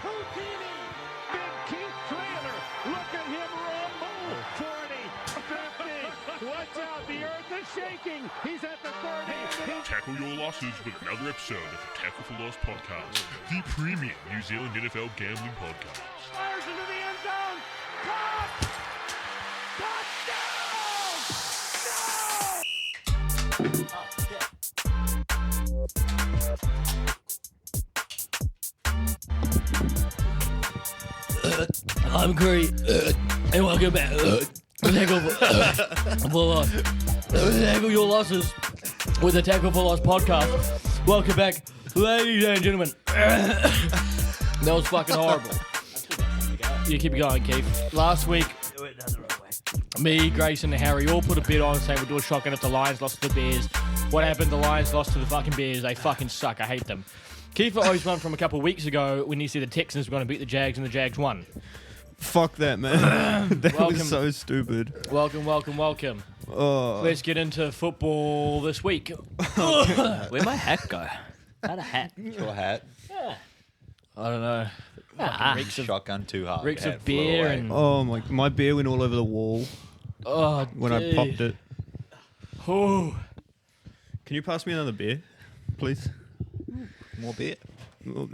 Houdini. Big Keith Trainer. Look at him rumble. 40, 50. Watch out. The earth is shaking. He's at the 30. Tackle your losses with another episode of the Tackle for Loss podcast, the premium New Zealand NFL gambling podcast. Fires into the end zone. Caught. Touchdown. I'm Curry, and welcome back. Tackle for Loss. Tackle your losses with the Tackle for Loss podcast. Welcome back, ladies and gentlemen. That was fucking horrible. You keep it going, Keith. Last week, me, Grayson, and Harry all put a bet on saying we'd do a shotgun if the Lions lost to the Bears. What happened? The Lions lost to the fucking Bears. They fucking suck. I hate them. Keith always won from a couple of weeks ago when he said the Texans were going to beat the Jags and the Jags won. Fuck that, man. That Welcome. was so stupid. Welcome. Oh. Let's get into football this week. Where'd my hat go? I had a hat. Your hat. Yeah. I don't know. Reeks of, Shotgun too hard. reeks Your of hat flew beer away. and... Oh my beer went all over the wall Oh, when I popped it. Oh. Can you pass me another beer, please? More beer.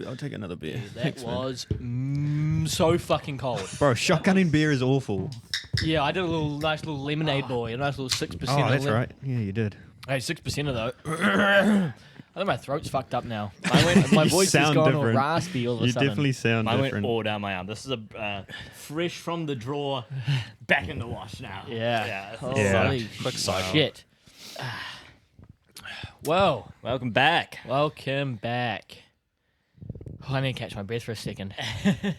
I'll take another beer. That Thanks, man. was so fucking cold. Bro, shotgunning beer is awful. Yeah, I did a nice little lemonade boy, a nice little 6%. Oh, of that's right. Yeah, you did. Hey, 6% of though. I think my throat's fucked up now. My You voice is sound going all different. raspy all of a You sudden. definitely sound I different. went all down my arm. This is a fresh from the drawer, back in the wash now. Yeah. Yeah. Holy Quick cycle. shit. Well, Welcome back. welcome back. Oh, I need to catch my breath for a second.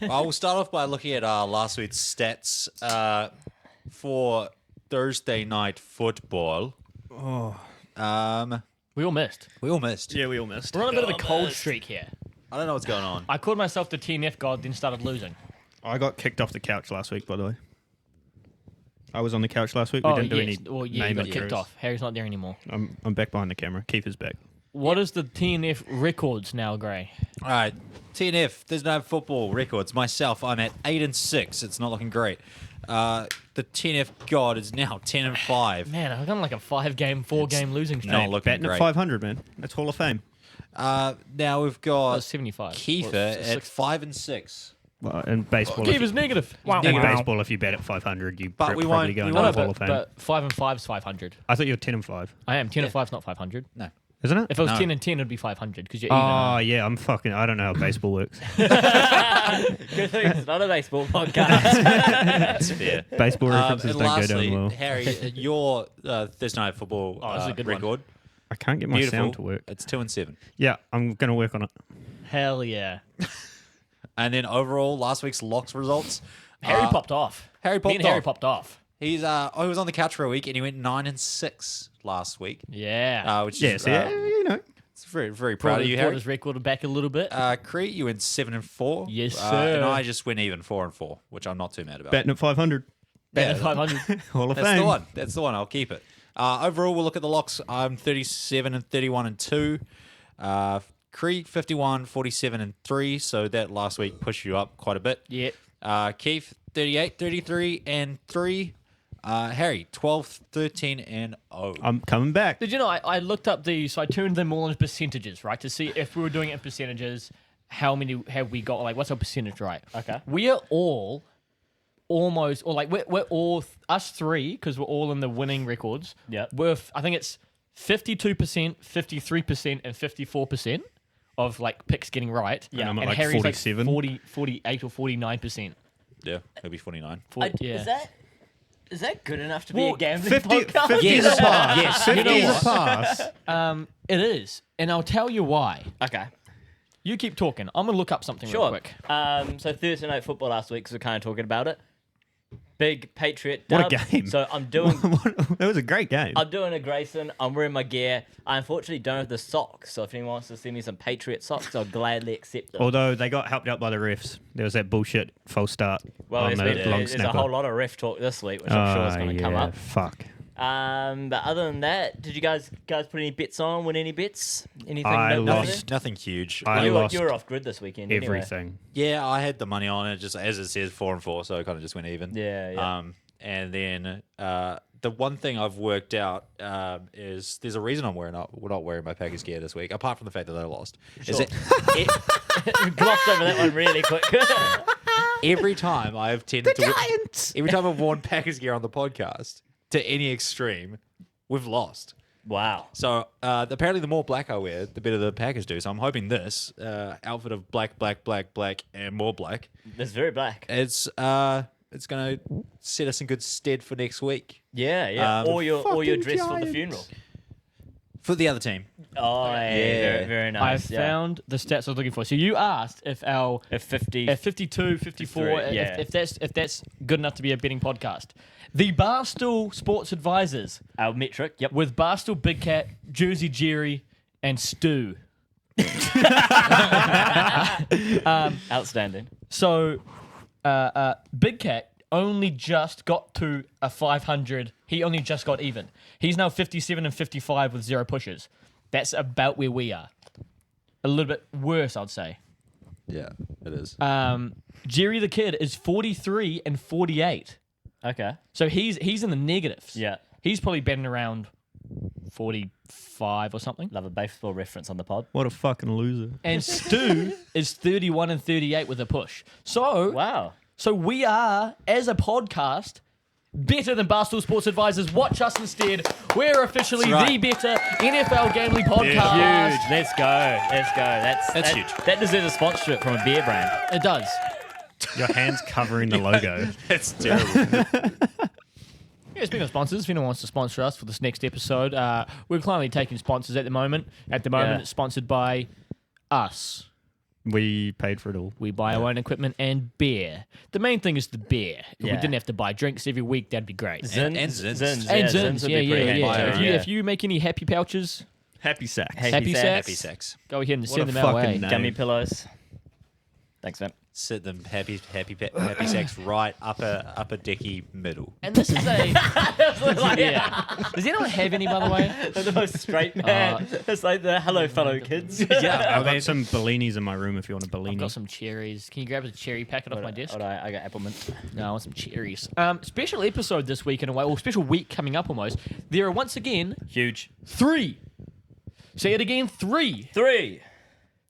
Well, we'll start off by looking at last week's stats for Thursday night football. Oh. We all missed. We all missed. Yeah, we all missed. We're on a bit of a cold streak here. I don't know what's going on. I called myself the TNF god, then started losing. I got kicked off the couch last week, by the way. I was on the couch last week. We didn't do any Well, yeah, you name got kicked intros. off. Harry's not there anymore. I'm back behind the camera. Keith is back. What is the TNF records now, Gray? All right, TNF. There's no football records. Myself, I'm at 8-6. It's not looking great. The TNF god is now 10-5. Man, I've got like a 4-game losing streak. not looking Batting at great. 500, man. That's Hall of Fame. Now we've Oh, got 75. Kiefer Well, at six- 5-6. Well, in baseball, Keith is negative. in baseball, if you bat at 500, you But we probably won't- go we into the won't- Hall of Fame. But 5 and 5 is 500. I thought you were 10-5, I am 10 and 5 is not 500. No. isn't it? If it was No. 10 and 10, it'd be 500 because you're even. Oh yeah, I don't know how baseball works. Good thing it's not a baseball podcast. That's fair. Baseball references And don't lastly, go down well. Harry, your Thursday night football Oh, this is a good one. record. I can't get my Beautiful. sound to work. It's 2-7. Yeah, I'm gonna work on it. Hell yeah. And then overall, last week's locks results. Harry popped off. Harry Me popped and Harry off. popped off. He was on the couch for a week and he went 9-6 last week. Yeah. Which Yeah, is so you know. it's very proud of you, brought Harry. his record back a little bit. Crete, you went 7-4. Yes, And sir. I just went even 4-4, which I'm not too mad about. Batting at 500, Better yeah, than 500. Hall of That's Fame. the one. That's the one. I'll keep it. Overall, we'll look at the locks. I'm 37-31-2. Crete 51-47-3. So that last week pushed you up quite a bit. Yeah. Keith 38-33-3. Harry 12-13-0. I'm coming back. Did you know I looked up so I turned them all into percentages, right? To see if we were doing it in percentages, how many have we got? Like, what's our percentage, right? Okay. We are all almost, or like, we're all, us three, because we're all in the winning records. Yep. I think it's 52%, 53%, and 54% of like picks getting right. And I'm at And like Harry's 47. like 40, 48 or 49%. Yeah, he'll be 49. Yeah. Is that good enough to be Well, a gambling 50 podcast? 50 is a pass. Yes, 50 you know is what? a pass. It is. And I'll tell you why. Okay. You keep talking. I'm going to look up something real Sure. quick. So Thursday night football last week, because we're kind of talking about it. Big Patriot What a dub. game. So I'm doing That was a great game. I'm doing a Grayson. I'm wearing my gear. I unfortunately don't have the socks. So if anyone wants to send me some Patriot socks, I'll gladly accept them. Although they got helped out by the refs. There was that bullshit false start Well, on there's, the been, long there's a snapper. whole lot of ref talk this week, which I'm sure is going to come up. Fuck. But other than that, did you guys put any bets on? Win any bets? Anything? I noteworthy? lost. Nothing huge. I You lost were off grid this weekend. Anyway. everything. Yeah, I had the money on it, just as it says 4-4, so it kind of just went even. Yeah. And then the one thing I've worked out is there's a reason we're not wearing my Packers gear this week, apart from the fact that I lost. Is Sure. that Glossed over that one really quick. every time I've tended to every time I've worn Packers gear on the podcast to any extreme, we've lost. Wow. So apparently, the more black I wear, the better the Packers do. So I'm hoping this outfit of black, and more black. That's very black. It's going to set us in good stead for next week Yeah. Or your dress for the funeral. for the other team. Oh, yeah. Very, very I nice. found the stats I was looking for. So you asked if our At 50. at 52, 54, yeah. if that's good enough to be a betting podcast. The Barstool Sports Advisors Our metric. Yep. with Barstool Big Cat, Jersey Jerry, and Stu. Outstanding. So Big Cat only just got to a 500. He only just got even. He's now 57 and 55 with 0 pushes. That's about where we are. A little bit worse, I'd say. Yeah, it is. Jerry the Kid is 43 and 48. Okay. So he's in the negatives. Yeah. He's probably betting around 45 or something. Love a baseball reference on the pod. What a fucking loser. And Stu is 31 and 38 with a push. So Wow. So we are, as a podcast, better than Barstool Sports Advisors. Watch us instead. We're officially That's the right. better NFL gambling podcast. Huge. Let's go. That's huge. That deserves a sponsorship from a beer brand. It does. Your hand's covering the logo. It's terrible. Yeah, speaking of sponsors, if anyone wants to sponsor us for this next episode, we're currently taking sponsors at the moment. At the moment, Yeah. it's sponsored by us. We paid for it all. We buy our own equipment and beer. The main thing is the beer. If we Yeah. didn't have to buy drinks every week, that'd be great. Zins. and Zins. Zins. And Yeah, Zins, would yeah, be pretty yeah. handy. If you make any happy pouches, Happy sack. happy Sack. sacks, Happy sex. go ahead and What send a them our way. fucking name. Gummy pillows. Thanks, man. Sit them happy sex right upper decky middle. And this is a yeah. Does anyone have any, by the way? The most straight man. It's like the hello, fellow kids. Yeah, I've got some Bellinis in my room if you want a Bellini. I've got some cherries. Can you grab a cherry packet off my desk? Hold on, I got apple mint. No, I want some cherries. Special episode this week in a way, or special week coming up almost. There are once again Huge. 3. Say it again, 3. 3.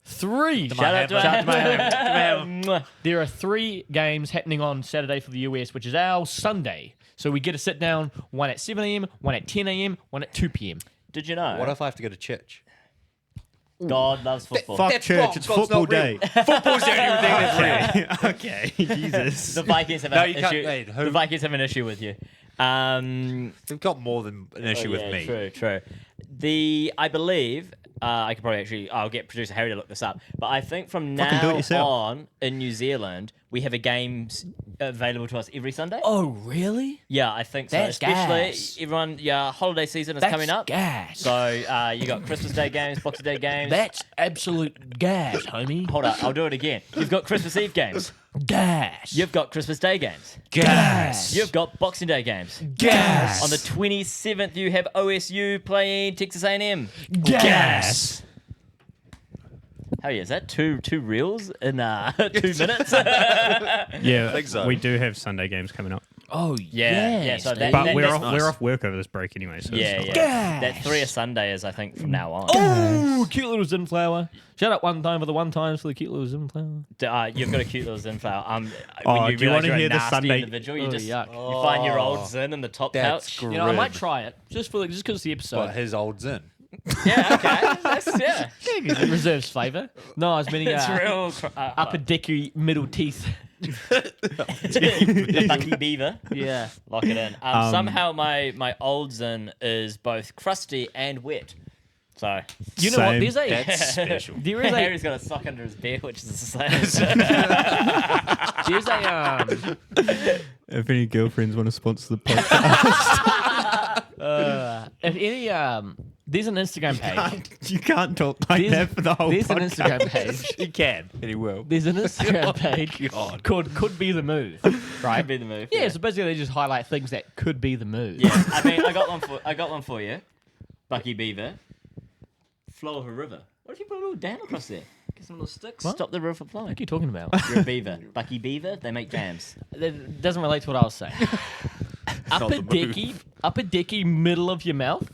3. Shout out to our There are 3 games happening on Saturday for the US, which is our Sunday. So we get to sit down, one at 7 a.m., one at 10 a.m., one at 2 p.m. Did you know? What if I have to go to church? God loves football. Fuck That's church, wrong. it's God's football not real. day. Football's the only thing that's real. Okay, Jesus. The Vikings have No, an you can't- issue. wait, who- The Vikings have an issue with you. They've got more than an issue with me. True. I believe I could probably I'll get producer Harry to look this up. But I think from Fucking do it now yourself. on in New Zealand, we have a games available to us every Sunday. Oh, really? Yeah, I think so. That's Especially gas. everyone, holiday season is That's coming up. gas. So you got Christmas Day games, Boxing Day games. That's absolute gas, homie. Hold up, I'll do it again. You've got Christmas Eve games. Gas. You've got Christmas Day games. gas. You've got Boxing Day games. gas. On the 27th, you have OSU playing Texas A&M. gas. Hell yeah, is that two reels in 2 minutes? Yeah, think so. we do have Sunday games coming up. Oh, Yeah, so that- But we're that's off, nice. we're off work over this break anyway. So yeah, it's not yeah. Gas. That 3 a Sunday is, I think, from now on. Oh, cute little Zinflower. Shout out one time for the one times for the cute little Zinflower. You've got a cute little Zinflower. Oh, when you do you realize wanna you're hear a the nasty Sunday- individual, you Oh, just yuck. you find your old Zin in the top That's couch. grim. You know, I might try it just because it's the episode. But his old Zin. Yeah, okay. That's, yeah. It reserves flavour. No, I was meaning It's real. upper decky middle teeth. the Bucky Beaver. Yeah. Lock it in. Somehow my old Zin is both crusty and wet. So You know what? Same. There's a That's special. there is a Harry's got a sock under his beard, which is the same. there's a If any girlfriends want to sponsor the podcast, if any There's an Instagram page. You can't talk like that for the whole There's an podcast. Instagram page. He can, and he will. There's an Instagram page called "Could Be the Move." Right? Could be the move. Yeah, so basically they just highlight things that could be the move. Yeah, I mean, I got one for you. Bucky Beaver. Flow of a river. What if you put a little dam across there? Get some little sticks. What? Stop the river from flowing. What are you talking about? You're a beaver. Bucky Beaver, they make dams. That doesn't relate to what I was saying. upper dicky, middle of your mouth,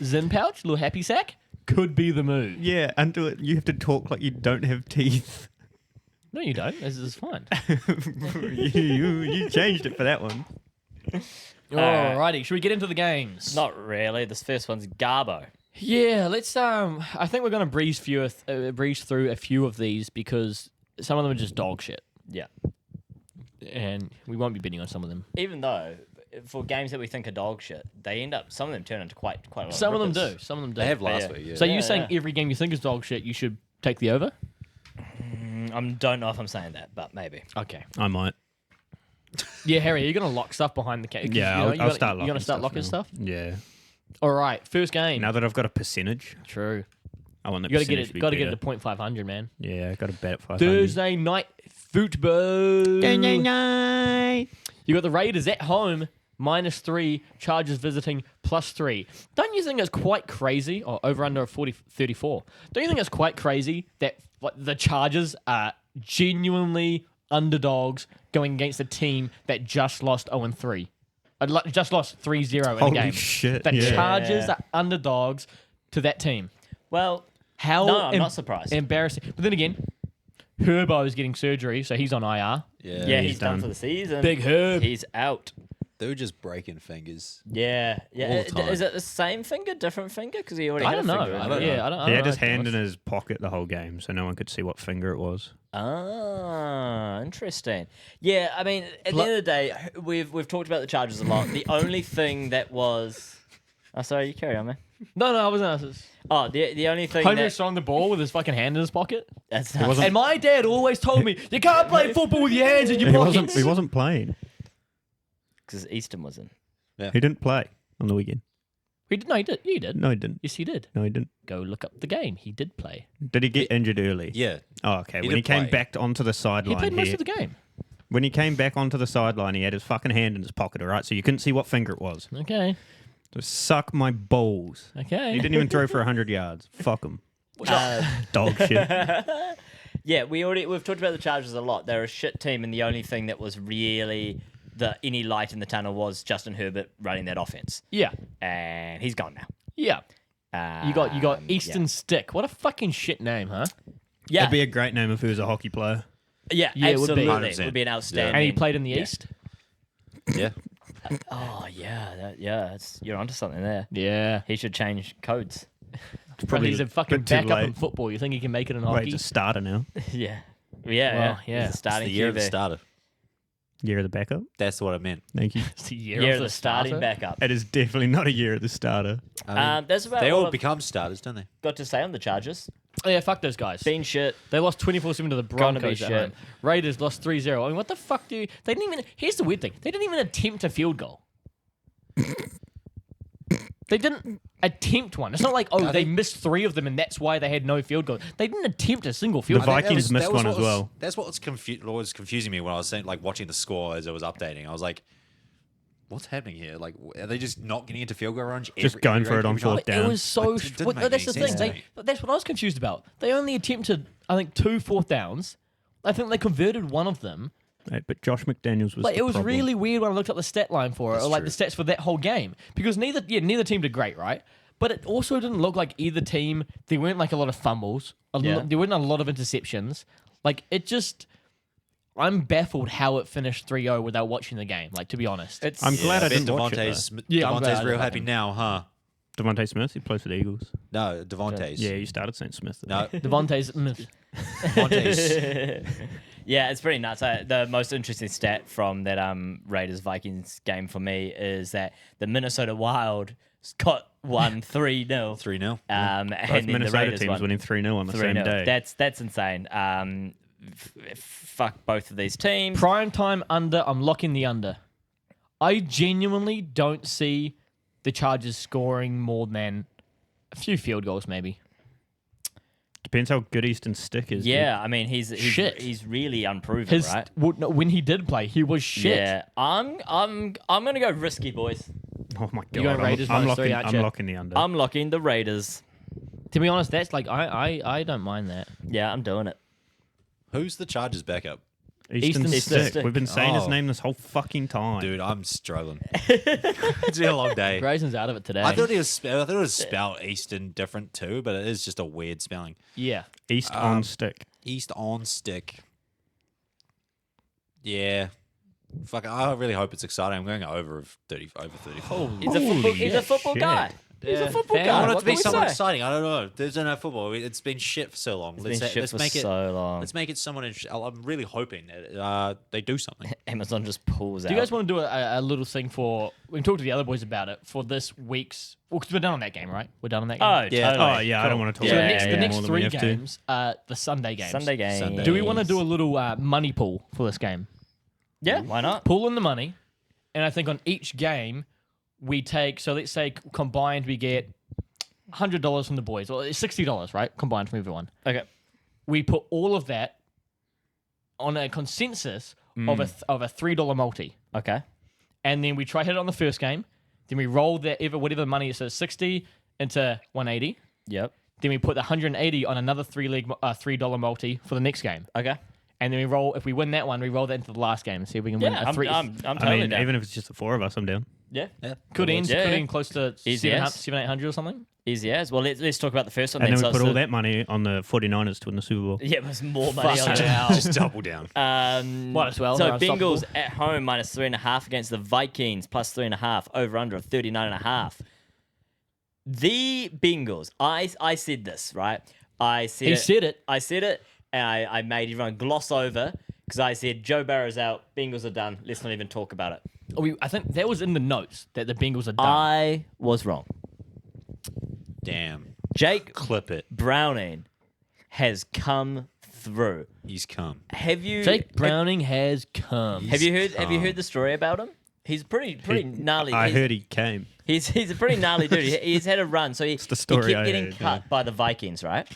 Zin pouch, little happy sack, could be the move. Yeah, until you have to talk like you don't have teeth. No, you don't. This is fine. you changed it for that one. Alrighty, should we get into the games? Not really. This first one's Garbo. Yeah, let's. I think we're gonna breeze through a few of these because some of them are just dog shit, Yeah. and we won't be bidding on some of them. Even though, for games that we think are dog shit, they end up, some of them turn into quite a lot Some of them rippers. do. Some of them do. They have last Yeah. week, yeah. So Yeah, you're saying yeah. every game you think is dog shit, you should take the over? I don't know if I'm saying that, but maybe. Okay. I might. Yeah, Harry, you're gonna lock stuff behind the cage. Yeah, I'll start locking. You're gonna start stuff locking now. stuff. Yeah. All right, first game. Now that I've got a percentage, True. I want that You gotta percentage get to be it. Got to get better. it to .500, man. Yeah, I got to bet at 500. Thursday night football. night. You got the Raiders at home -3, Chargers visiting +3. Don't you think it's quite crazy? Or over under 34. Don't you think it's quite crazy that the Chargers are genuinely underdogs going against a team that just lost 0-3? Just lost 3-0 in a Holy game. shit, The yeah. Chargers are underdogs to that team. Well, How no, I'm not surprised. Embarrassing. But then again, Herbo is getting surgery, so he's on IR. Yeah, he's done done. for the season. Big Herb. He's out. They were just breaking fingers. Yeah. All the time. Is it the same finger, different finger? Because he already I had don't a know. finger. in I it. don't know. Yeah, I don't He know. had his to be hand in honest. his pocket the whole game, so no one could see what finger it was. Interesting. Yeah, I mean, at the end of the day, we've talked about the Chargers a lot. The only thing that was, oh, sorry, you carry on, man. No, I wasn't. Oh, the only thing Homer's that throwing the ball with his fucking hand in his pocket. that's It wasn't- And my dad always told me, you can't play football with your hands in your He pockets. wasn't playing. because Easton was in. He didn't play on the weekend. He did. No, he did. He did. No, he didn't. Yes, he did. No, he didn't. Go look up the game. He did play. Did he get injured early? Yeah. Oh, okay. He When he did came play. back onto the He sideline, played most of the game. when he came back onto the sideline, he had his fucking hand in his pocket. All right, so you couldn't see what finger it was. Okay. So suck my balls. Okay. He didn't even throw for 100 yards. Fuck him. Uh, Dog shit. yeah, we've talked about the Chargers a lot. They're a shit team, and the only thing that was really any light in the tunnel was Justin Herbert running that offense, Yeah. and he's gone now. Yeah. You got Easton Yeah. Stick. What a fucking shit name, huh? Yeah, That'd be a great name if he was a hockey player. yeah, Yeah, it would be. absolutely. 100%. Would be an outstanding. And he played in the yeah. East. Yeah. Oh yeah, you're onto something there. Yeah. He should change codes. But he's a fucking bit too backup in late. football. You think he can make it in Wait, hockey? he's a starter now. yeah, Well, yeah. yeah. He's a It's starting the year of the QB. starter. Year of the backup. That's what I meant. Thank you. It's the year, Year of the starting starter. backup. It is definitely not a year of the starter. I mean, That's about they all all I've become starters, don't they? got to say on the Chargers. Oh, yeah, fuck those guys. Been shit. They lost 24-7 to the Gonna be Broncos at shit. home. Raiders lost 3-0. I mean, what the fuck do you... They didn't even... Here's the weird thing. They didn't even attempt a field goal. They didn't attempt one. It's not like, oh, they missed 3 of them and that's why they had no field goal. They didn't attempt a single field The goal. Vikings missed one what as was- well. That's what was confusing me when I was saying, like, watching the score as it was updating. I was like, what's happening here? Like, are they just not getting into field goal range? Just going for it on every time? fourth down. It was so... It didn't well, make that's the any thing. sense to me. That's what I was confused about. They only attempted, I think, 2 fourth downs. I think they converted one of them. Right, but Josh McDaniels was Like the it was problem. really weird when I looked up the stat line for it, or like the stats for that whole game, because neither team did great, right? But it also didn't look like either team. There weren't like a lot of fumbles. There weren't a lot of interceptions. Like it just, I'm baffled how it finished 3-0 without watching the game. Like to be honest, I'm glad I bet didn't watch it. Devontae's Yeah, I'm glad I Devontae's real didn't happy now, huh? Devontae Smith, he plays for the Eagles. No, Devontae's. Yeah, you started saying Smith. No, Devontae's. Devontae's. Yeah, it's pretty nuts. The most interesting stat from that Raiders Vikings game for me is that the Minnesota Wild won 3-0. 3-0. Both And then the Minnesota Raiders teams won winning 3-0 on the same 3-0. day. That's insane. Fuck both of these teams. Prime time under. I'm locking the under. I genuinely don't see the Chargers scoring more than A few field goals, maybe. Depends how good Easton's stick is. Yeah, I mean he's Shit. he's really unproven, right? When he did play, he was shit. Yeah, I'm gonna go risky, boys. Dude. Oh my god. You're going Raiders I'm minus three, locking. aren't I'm you? locking the under. I'm locking the Raiders. To be honest, that's like I don't mind that. Yeah, I'm doing it. Who's the Chargers backup? Easton's Easton's stick. stick. We've been saying his Oh. name this whole fucking time. Dude, I'm struggling. It's been a long day. Grayson's out of it today. I thought it was spelled Easton different too, but it is just a weird spelling. yeah. East on stick. East on stick. Yeah. Fuck, I really hope it's exciting. I'm going over 34. He's a football shit. guy. He's a football fair. guy. I want it What to be can we somewhat say? exciting. I don't know. There's no football. It's been shit for so long. It's been shit for so long. Let's make it someone. I'm really hoping that they do something. Amazon just pulls out. Do you guys want to do a little thing for? We can talk to the other boys about it for this week's. Well, because we're done on that game, right? We're done on that game. Oh, Yeah. totally. Oh yeah, I don't want to talk Yeah, about yeah, the yeah. next more than we 3 have to. games are the Sunday games. Sunday game. Sunday. Do we want to do a little money pool for this game? Yeah, why not? Pool in the money, and I think on each game we take. So let's say combined we get $100 from the boys, or it's $60, right? Combined from everyone. Okay. We put all of that on a consensus of a $3 multi, Okay. and then we try hit it on the first game. Then we roll that whatever money is, so 60 into 180. Yep. Then we put the 180 on another $3 multi for the next game. Okay. And then we roll, if we win that one, we roll that into the last game and see if we can win Yeah, a I'm 3. I'm I totally mean, down. even if it's just the 4 of us, I'm down. Yeah. could end, Yeah, could yeah. end close to Easy 700, as. 800 or something. Easy as. Well, let's talk about the first one And then we So put it's all that money on the 49ers to win the Super Bowl. Yeah, it was more money on Fucking it. hell. Just double down. Might as well, So they're unstoppable. Bengals at home minus 3.5 against the Vikings plus 3.5 over under of 39.5. The Bengals. I said this right. I said He it. said it. I said it, and I made everyone gloss over because I said Joe Barrow's out. Bengals are done. Let's not even talk about it. I think that was in the notes that the Bengals are done. I was wrong. Damn. Jake Clip it. Browning has come through. He's come. Have you Jake Browning has come. Have you heard the story about him? He's pretty gnarly. I He's- heard he came. He's a pretty gnarly dude. He's had a run, so the story he kept I getting heard, cut yeah. by the Vikings, right?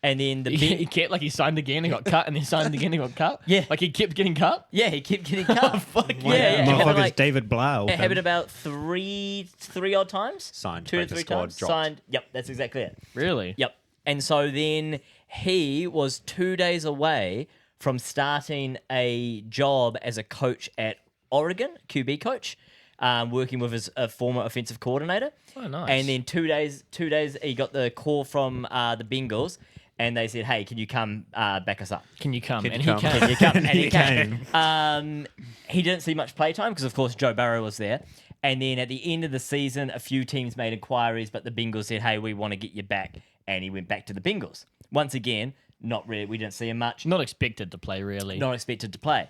And then the He kept he signed again, he got cut, and then signed again, he got cut. Yeah. Like he kept getting cut. yeah, he kept getting cut. Fuck yeah, yeah. It happened Motherfucker's like- David Blau. it happened about three odd times. Signed, 2 or practice 3 squad, times. dropped. Signed. Yep, that's exactly it. Really? Yep. And so then he was 2 days away from starting a job as a coach at Oregon, QB coach, working with his former offensive coordinator. Oh, nice. And then 2 days, he got the call from the Bengals, and they said, "Hey, can you come back us up?" Can you come? Can And you he come? came. Can you come? And he came. came. He didn't see much playtime because, of course, Joe Burrow was there. And then at the end of the season, a few teams made inquiries, but the Bengals said, "Hey, we want to get you back," and he went back to the Bengals. Once again, not really. We didn't see him much. Not expected to play, really. Not expected to play.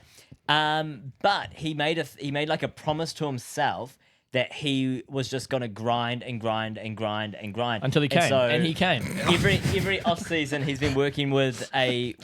But he made like a promise to himself that he was just going to grind and grind and grind and grind Until he came. so And he came. every off season he's been working with He's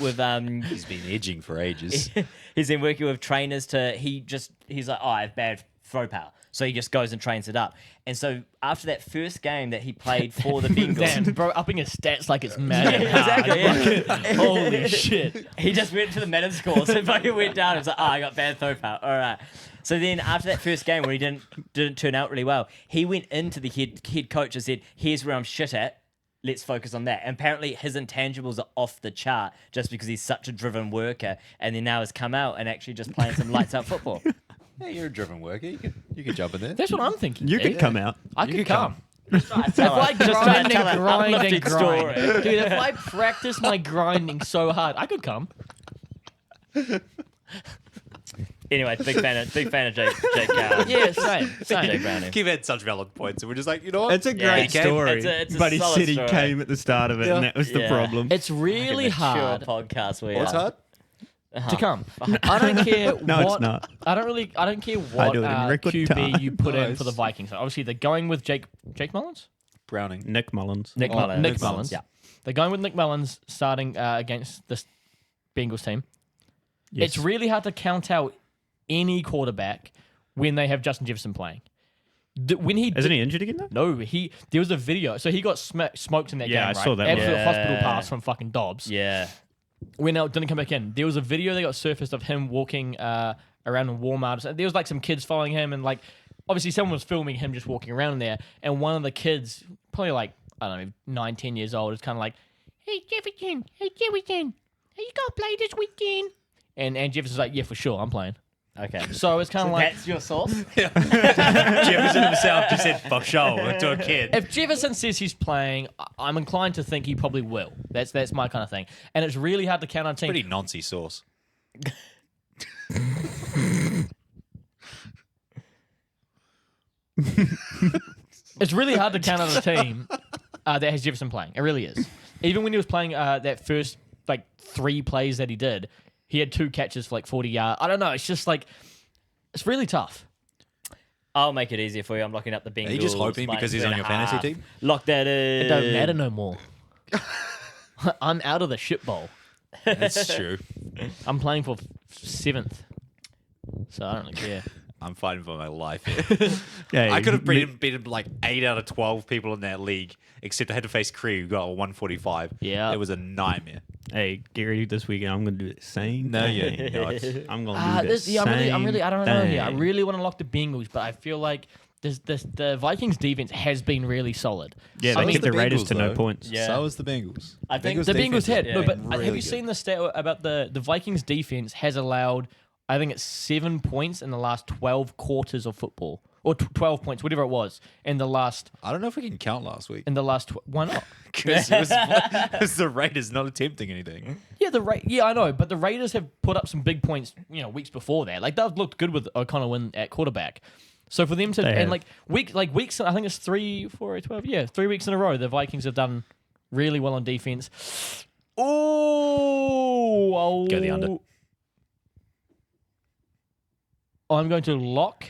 been edging for ages. he's been working with trainers to he's like, oh, I have bad throw power. So he just goes and trains it up. And so after that first game that he played for the Bengals, Damn, bro, upping his stats like it's mad. exactly. Yeah. Holy shit. He just went to the meta scores and fucking went down. It was like, oh, I got bad throw power. All right. So then after that first game where he didn't turn out really well, he went into the head coach and said, here's where I'm shit at. Let's focus on that. And apparently his intangibles are off the chart just because he's such a driven worker. And then now has come out and actually just playing some lights out football. Yeah, you're a driven worker. You could jump in there. That's what I'm thinking. You dude. could come out. I could come. If If I grind and grind and grind. story. Dude, if I practice my grinding so hard, I could come. Anyway, big fan of Jake Yeah, same. Jake Browning. Keith had such valid points, and we're just like, you know what? It's a Yeah, great he came- story, it's a but he solid said he story. came at the start of it, and that was the Yeah. problem. It's really hard podcast we What's are. hard? to come. I don't care No, it's what. not. I don't care I what do it in record QB time. you put in Nice. for the Vikings. Obviously, they're going with Jake Mullins. Browning. Nick Mullins. Nick Mullins. Nick Mullins. Yeah. They're going with Nick Mullins starting against this Bengals team. Yes. It's really hard to count out any quarterback when they have Justin Jefferson playing. When he Isn't he injured again though? No, there was a video. So he got smoked in that game. Yeah, I right? saw that one. Absolute hospital Yeah. pass from fucking Dobbs. Yeah. When it didn't come back in, there was a video that got surfaced of him walking around in Walmart. There was like some kids following him, and like obviously someone was filming him just walking around in there. And one of the kids, probably like I don't know, 9, 10 years old, is kind of like, "Hey Jefferson, are you gonna play this weekend?" And Jefferson's like, "Yeah, for sure, I'm playing." Okay. So it's kind of like, That's your source? Jefferson himself just said for sure to a kid. if Jefferson says he's playing, I'm inclined to think he probably will. That's my kind of thing. And it's really hard to count on a team. Pretty noncy sauce. It's really hard to count on a team that has Jefferson playing. It really is. Even when he was playing that first like 3 plays that he did, he had 2 catches for like 40 yards. I don't know. It's just like it's really tough. I'll make it easier for you. I'm locking up the Bengals. Are you just hoping minus because he's on your fantasy 2.5. team? Lock that in. It don't matter no more. I'm out of the shit bowl. That's true. I'm playing for 7th, so I don't really care. I'm fighting for my life here. Yeah, I could have beaten like 8 out of 12 people in that league, except I had to face Cree, who got a 145. Yeah. It was a nightmare. Hey, Gary, this weekend I'm gonna do the same. No, thing. you're not. I'm gonna do the same. I don't know here. I thing. really want to lock the Bengals, but I feel like the Vikings defense has been really solid. Yeah, I they mean, kept the Raiders Bengals, to no though. points. Yeah. So is the Bengals. I think The Bengals defense had has no, but been have really you seen good. the stat about the Vikings defense has allowed? I think it's 7 points in the last 12 quarters of football, or 12 points, whatever it was, in the last I don't know if we can count last week. why not? Because it was the Raiders not attempting anything. Yeah, I know, but the Raiders have put up some big points, weeks before that. Like they've looked good with O'Connell at quarterback. So for them to They and have. weeks, I think it's 3, 4, 12. Yeah, 3 weeks in a row, the Vikings have done really well on defense. Oh, Go the under. I'm going to lock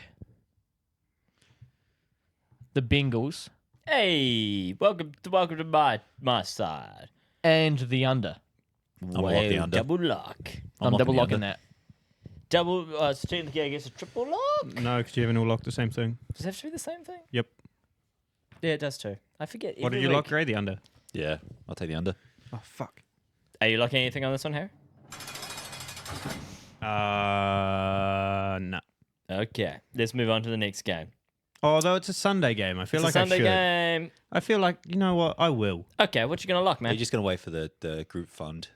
the Bengals Hey, welcome to my side. and the under. I'll lock the under. Double lock. I'm locking double the locking under. that. Double. So technically, I guess a triple lock. No, because you haven't all locked the same thing. Does it have to be the same thing? Yep. Yeah, it does too. I forget. What did every you lock, week. Gray? The under. Yeah, I'll take the under. Oh fuck. Are you locking anything on this one, Harry? No. Okay, let's move on to the next game. Although it's a Sunday game, I feel It's like a I Sunday should. game. I feel like you know what? I will. Okay, what you gonna lock, Are man? you just going to wait for the group fund?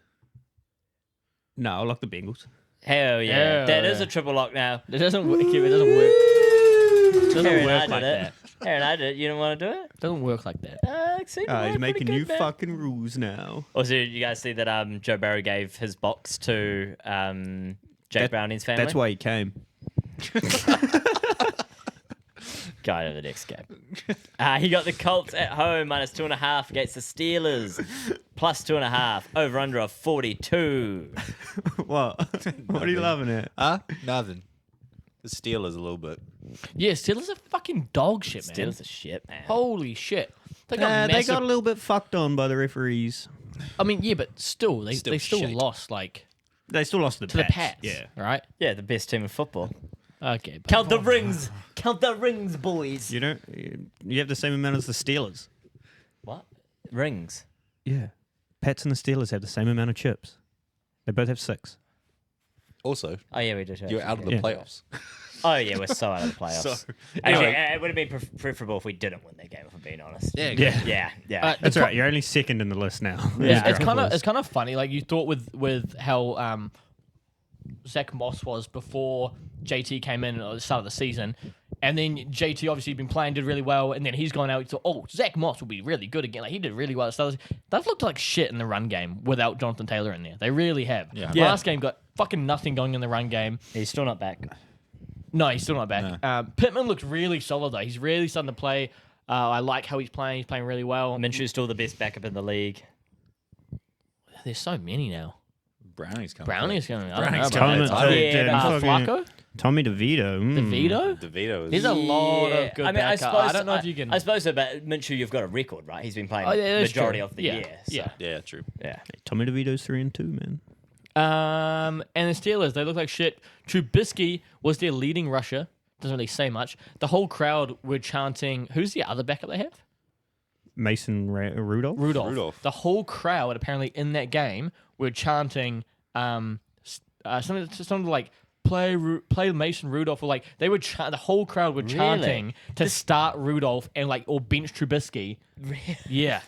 No, I'll lock the Bengals. Hell yeah. Hell That is yeah. a triple lock now. It doesn't work. It doesn't work. It doesn't Harry and I work did like it. that. Harry and I did it. You didn't want to do it? It doesn't work like that. It seemed to He's work making pretty new good, man. fucking rules now. Also, you guys see that Joe Barrow gave his box to Jake Browning's family? That's why he came. Go to the next game. He got the Colts at home minus 2.5 against the Steelers. Plus 2.5. Over under of 42. What? What are you loving at? Huh? Nothing. The Steelers a little bit. Yeah, Steelers are fucking dog shit, man. Steelers are shit, man. Holy shit. They got They massive. got a little bit fucked on by the referees. I mean, yeah, but still, they still shite. lost like They still lost to to the Pats. Yeah. Right. Yeah, the best team in football. Okay. But Count the rings. Count the rings, boys. You don't. You have the same amount as the Steelers. What? Rings. Yeah. Pats and the Steelers have the same amount of chips. They both have 6. Also, Oh, yeah, we did. you're out of the Yeah. playoffs. Oh, yeah, we're so out of the playoffs. So, Actually, anyway. it would have been preferable if we didn't win that game, if I'm being honest. Yeah. Yeah. Yeah. That's right. You're only second in the list now. Yeah, it's Ridiculous. kind of funny. Like you thought with how Zach Moss was before JT came in at the start of the season, and then JT obviously been playing, did really well, and then he's gone out. So Zach Moss will be really good again. Like he did really well at the start. They've looked like shit in the run game without Jonathan Taylor in there. They really have. Yeah. Yeah. Last game got fucking nothing going in the run game. He's still not back. No, he's still not back. Pittman looks really solid though. He's really starting to play. I like how he's playing. He's playing really well. Minshew's still the best backup in the league. There's so many now. Browning's coming. Brownie's going. Browning's Brownie's coming. Flacco, Tommy DeVito. DeVito. DeVito There's a lot of good I mean, I backup. suppose I don't know if you can. I suppose so, but Minshew, you've got a record, right? He's been playing Oh, yeah, that's majority true. of the Yeah, year. So, yeah. Yeah, true. yeah. Tommy DeVito's 3-2, man. And the Steelers, they look like shit. Trubisky was their leading rusher, doesn't really say much. The whole crowd were chanting. Who's the other backup they have? Mason Rudolph. Rudolph. The whole crowd apparently in that game were chanting something like play Mason Rudolph, or like they would the whole crowd were chanting to start Rudolph and like or bench Trubisky. Yeah,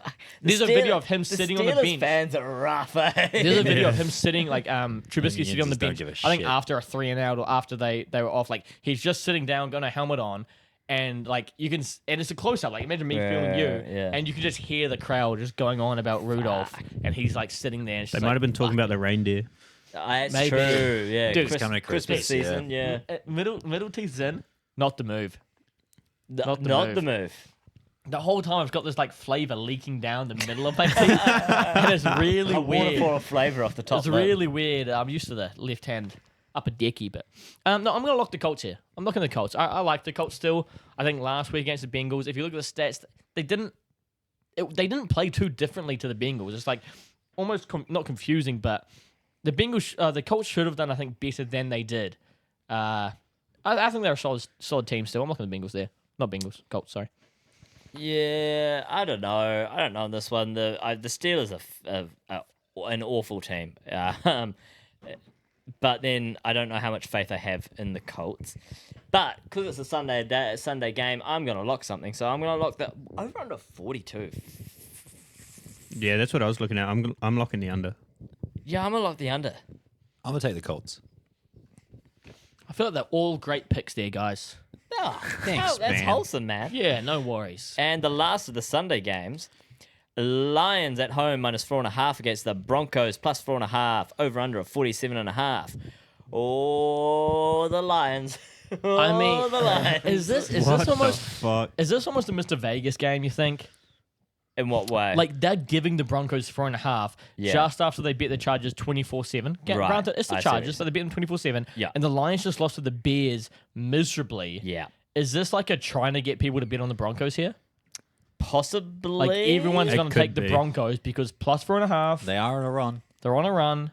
there's a video of him sitting on the bench. Fans are rough. Eh? There's a video of him sitting like Trubisky sitting on the bench. Don't give a I think shit. after a 3-and-out or after they were off, like he's just sitting down, got a helmet on. And like you can, and it's a close up. Like imagine me filming you, and you can just hear the crowd just going on about Rudolph, and he's like sitting there. And They might have been talking about the reindeer. That's Maybe. true. Yeah, Dude, it's coming to Christmas Christmas, season. Yeah, middle teeth's in, not the move. not the the move. The whole time I've got this like flavor leaking down the middle of my teeth, and it's really A weird. waterfall of flavor off the top. It's really weird. I'm used to the left hand upper decky, but no, I'm going to lock the Colts here. I'm looking at the Colts. I like the Colts still. I think last week against the Bengals, if you look at the stats, they didn't play too differently to the Bengals. It's like almost not confusing, but the Bengals, the Colts should have done, I think, better than they did. I think they're a solid team still. I'm looking at the Bengals there, not Bengals, Colts. Sorry. Yeah, I don't know. On this one. The Steelers are an awful team. But then I don't know how much faith I have in the Colts. But because it's a Sunday game, I'm going to lock something. So I'm going to lock the over under 42. Yeah, that's what I was looking at. I'm locking the under. Yeah, I'm going to lock the under. I'm gonna take the Colts. I feel like they're all great picks there, guys. Oh, Thanks, that's man. wholesome, man. Yeah, no worries. And the last of the Sunday games, Lions at home -4.5 against the Broncos +4.5. Over under of 47.5. Oh, the Lions. I mean, Oh, the Lions. is this What almost the fuck? is this almost a Mr. Vegas game? You think? In what way? Like they're giving the Broncos 4.5 Yeah. just after they beat the Chargers 24-7. Right. Granted, it's the I see what Chargers, you so they beat them 24-7. Yeah. And the Lions just lost to the Bears miserably. yeah. Is this like a trying to get people to bet on the Broncos here? Possibly. Like everyone's It going to could take the be. Broncos because +4.5. They are on a run. They're on a run.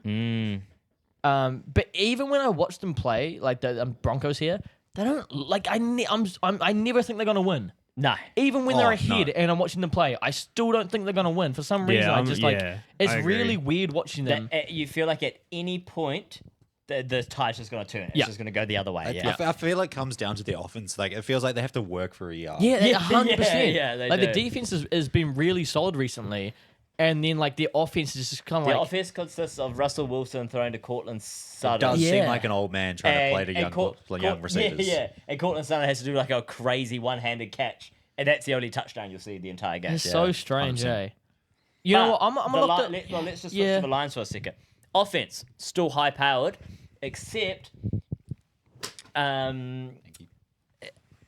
Mm. But even when I watch them play, like the Broncos here, they don't like. I never think they're going to win. No. Even when they're Oh, ahead no. and I'm watching them play, I still don't think they're going to win. For some reason, I just yeah, it's I agree. really weird watching them. You feel like at any point, the tide's just going to turn. It's Yeah. just going to go the other way. Yeah. I feel like it comes down to their offense. Like it feels like they have to work for a yard. Yeah, Yeah, 100%. yeah, they like do. the defense has been really solid recently, and then like the offense is just kind of The like offense consists of Russell Wilson throwing to Cortland It Sutton. does Yeah. seem like an old man trying to play to young receivers. Yeah. And Cortland Sutton has to do like a crazy one-handed catch, and that's the only touchdown you'll see the entire game. it's so strange, 100%. eh? You know what? I'm the gonna look let's just switch yeah. to the Lions for a second. Offense still high-powered, except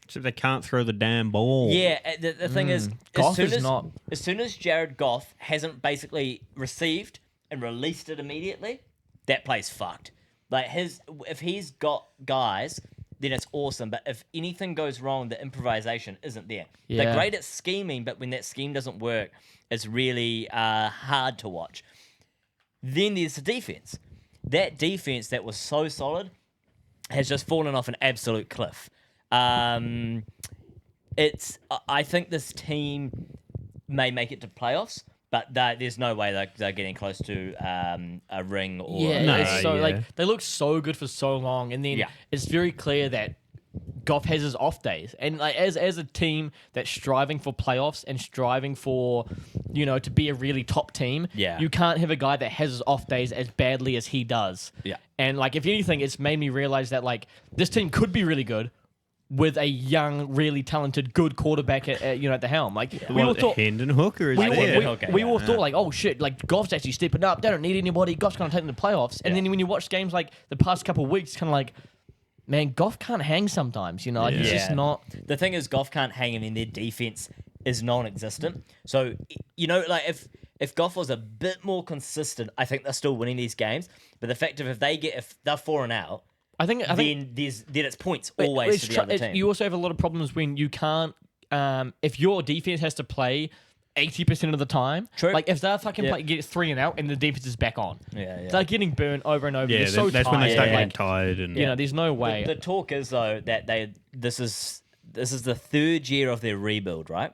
Except they can't throw the damn ball. yeah. The thing is, Goff is not. as soon as Jared Goff hasn't basically received and released it immediately, that play's fucked. Like if he's got guys, then it's awesome. But if anything goes wrong, the improvisation isn't there. Yeah. They're great at scheming, but when that scheme doesn't work, it's really hard to watch. Then there's the defense. That defense that was so solid has just fallen off an absolute cliff. I think this team may make it to playoffs, but there's no way they're getting close to a ring or Yeah, No, it's so yeah. like they look so good for so long, and then Yeah. it's very clear that Goff has his off days, and like as a team that's striving for playoffs and striving for, to be a really top team, Yeah. you can't have a guy that has his off days as badly as he does. Yeah. And like if anything, it's made me realize that like this team could be really good with a young, really talented, good quarterback at the helm. Like we all thought. Hendon Hooker is We, there. we, Okay, we yeah. all thought like, oh shit, like Goff's actually stepping up. They don't need anybody. Goff's going to take them to the playoffs. And then when you watch games like the past couple of weeks, it's kind of like, man, Goff can't hang sometimes. Like he's just Yeah. not. The thing is, Goff can't hang, and then their defense is non-existent. So like if Goff was a bit more consistent, I think they're still winning these games. But the fact of if they're 4-0, I think then it's points always to the other team. You also have a lot of problems when you can't. If your defense has to play 80% of the time. True. Like if they're fucking get 3 and out and the defense is back on. Yeah. They're getting burnt over and over. Yeah, They're so that's tired. when they start getting Like, tired. And You know, there's no way. The talk is though that this is the 3rd year of their rebuild, right?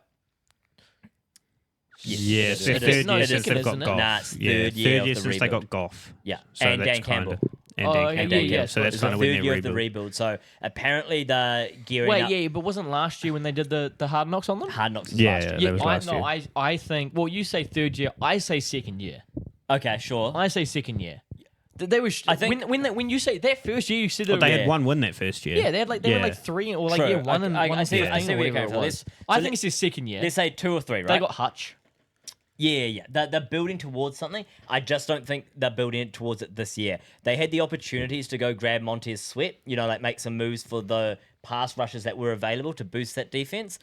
yeah, it's it their is. third No, year it since is, they've got isn't it? Goff. Nah, it's yeah, third year of the since they rebuild. got Goff. Yeah, So and that's Dan Campbell. kinda- And Oh, Dan yeah, Campbell. yeah, So that's It's the kind of when 3rd they year of the rebuild. rebuild. So apparently they're gearing Wait, up. yeah, but wasn't last year when they did the hard knocks on them? Hard knocks. Yeah, Last yeah. year. That was last no, year. I think. Well, you say 3rd year. I say 2nd year. Okay, sure. I say 2nd year. They were. I think- when you say their first year, you said But they Yeah. had one win that first year. Yeah, they were like 3 or like True. year 1 and I 1 see- and I see 15 or where you're whatever going it from. was. Let's- I so think it's their 2nd year. Let's say 2 or 3, right? They got Hutch. Yeah. They're building towards something. I just don't think they're building it towards it this year. They had the opportunities to go grab Montez Sweat, like make some moves for the pass rushes that were available to boost that defense.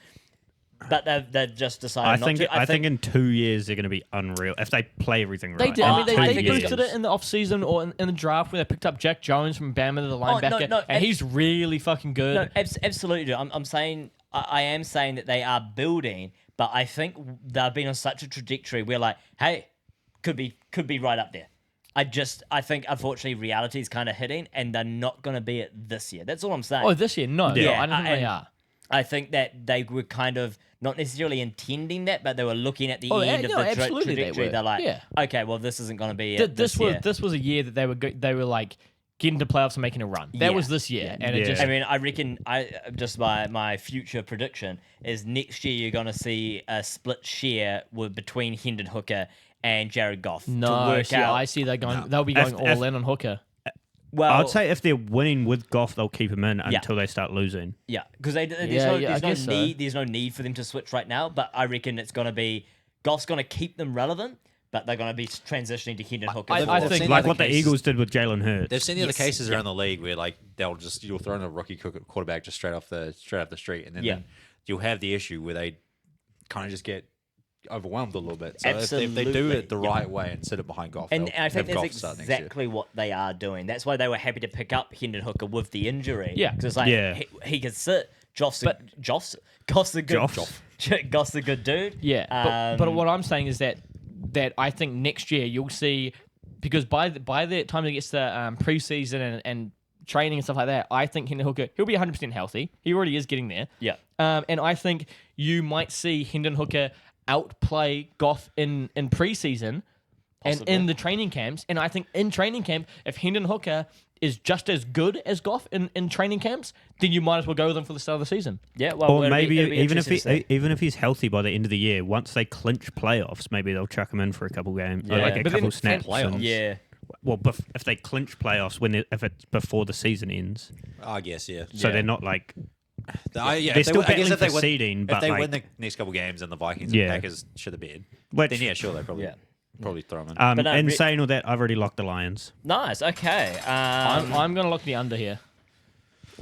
But they've just decided I not think to. I think in 2 years they're going to be unreal if they play everything right. They did. I mean, I they think boosted it's- it in the offseason or in the draft where they picked up Jack Jones from Bama, the no, linebacker, and he's really fucking good. No, absolutely. Dude. I'm saying I am saying that they are building, but I think they've been on such a trajectory where like, hey, could be right up there. I think unfortunately reality is kind of hitting, and they're not going to be it this year. That's all I'm saying. Oh, this year? No, Yeah, I don't think they and- are. I think that they were kind of not necessarily intending that, but they were looking at the Oh, end yeah, of no, the absolutely they trajectory. were. They're like, Yeah. okay, well, this isn't going to be it. This year. was a year that they were like getting to playoffs and making a run. That Yeah. was this year, and it Yeah. just I mean, I reckon my future prediction is next year you're going to see a split share between Hendon Hooker and Jared Goff to no. work See, out. I see they're going. They'll be going all in on Hooker. Well, I'd say if they're winning with Goff, they'll keep him in until they start losing. yeah, because there's I guess so. there's no need for them to switch right now. But I reckon it's going to be Goff's going to keep them relevant, but they're going to be transitioning to Hendon Hooker. I They've think seen Like other what the cases- Eagles did with Jalen Hurts. They've seen the other Yes. cases around the league where like you'll throw in a rookie quarterback just straight off the street, and then you'll have the issue where they kind of just get overwhelmed a little bit. So if they do Absolutely. it the right way and sit it behind Goff, And they'll I think have that's Goff start next year. exactly what they are doing. That's why they were happy to pick up Hendon Hooker with the injury. Yeah. Because it's like, Yeah. he could sit. Goff's a good Goff's a good dude. Yeah, but what I'm saying is that I think next year you'll see, because by the time it gets to preseason and training and stuff like that, I think Hendon Hooker, he'll be 100% healthy. He already is getting there. Yeah. And I think you might see Hendon Hooker outplay Goff in preseason and Possibly. in the training camps. And I think in training camp, if Hendon Hooker is just as good as Goff in training camps, then you might as well go with him for the start of the season. Yeah, well, Or it'll maybe be even if interesting to see. even if he's healthy by the end of the year, once they clinch playoffs, maybe they'll chuck him in for a couple games, or Yeah. like a But couple then- snaps. and- Yeah. Well, if they clinch playoffs if it's before the season ends, I guess, yeah. so they're not like Yeah, They're if still I guess battling if they for win, seeding, if but they like- win the next couple games and the Vikings Yeah. and Packers shit the bed, Which- then yeah, sure they probably Yeah. throw them in. But no, and Rick- saying all that, I've already locked the Lions. Nice. Okay. I'm going to look the under here.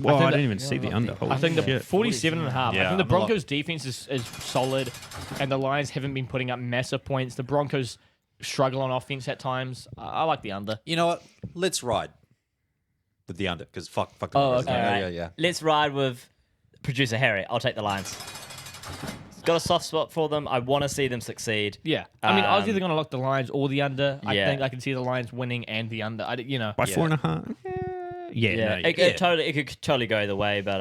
Well, I, think didn't that- even see the under. Holy I think the shit. 47.5. Yeah, I think the I'm a lot- Broncos defense is solid, and the Lions haven't been putting up massive points. The Broncos struggle on offense at times. I like the under. You know what? Let's ride with the under because fuck the Oh, numbers. okay. Yeah, All right. yeah, yeah. Let's ride with producer Harry. I'll take the Lions. Got a soft spot for them. I want to see them succeed. Yeah, I mean, I was Um, either going to lock the Lions or the under. I yeah. think I can see the Lions winning and the under. By Yeah. 4.5. Yeah, Yeah, no, it could totally go either way, but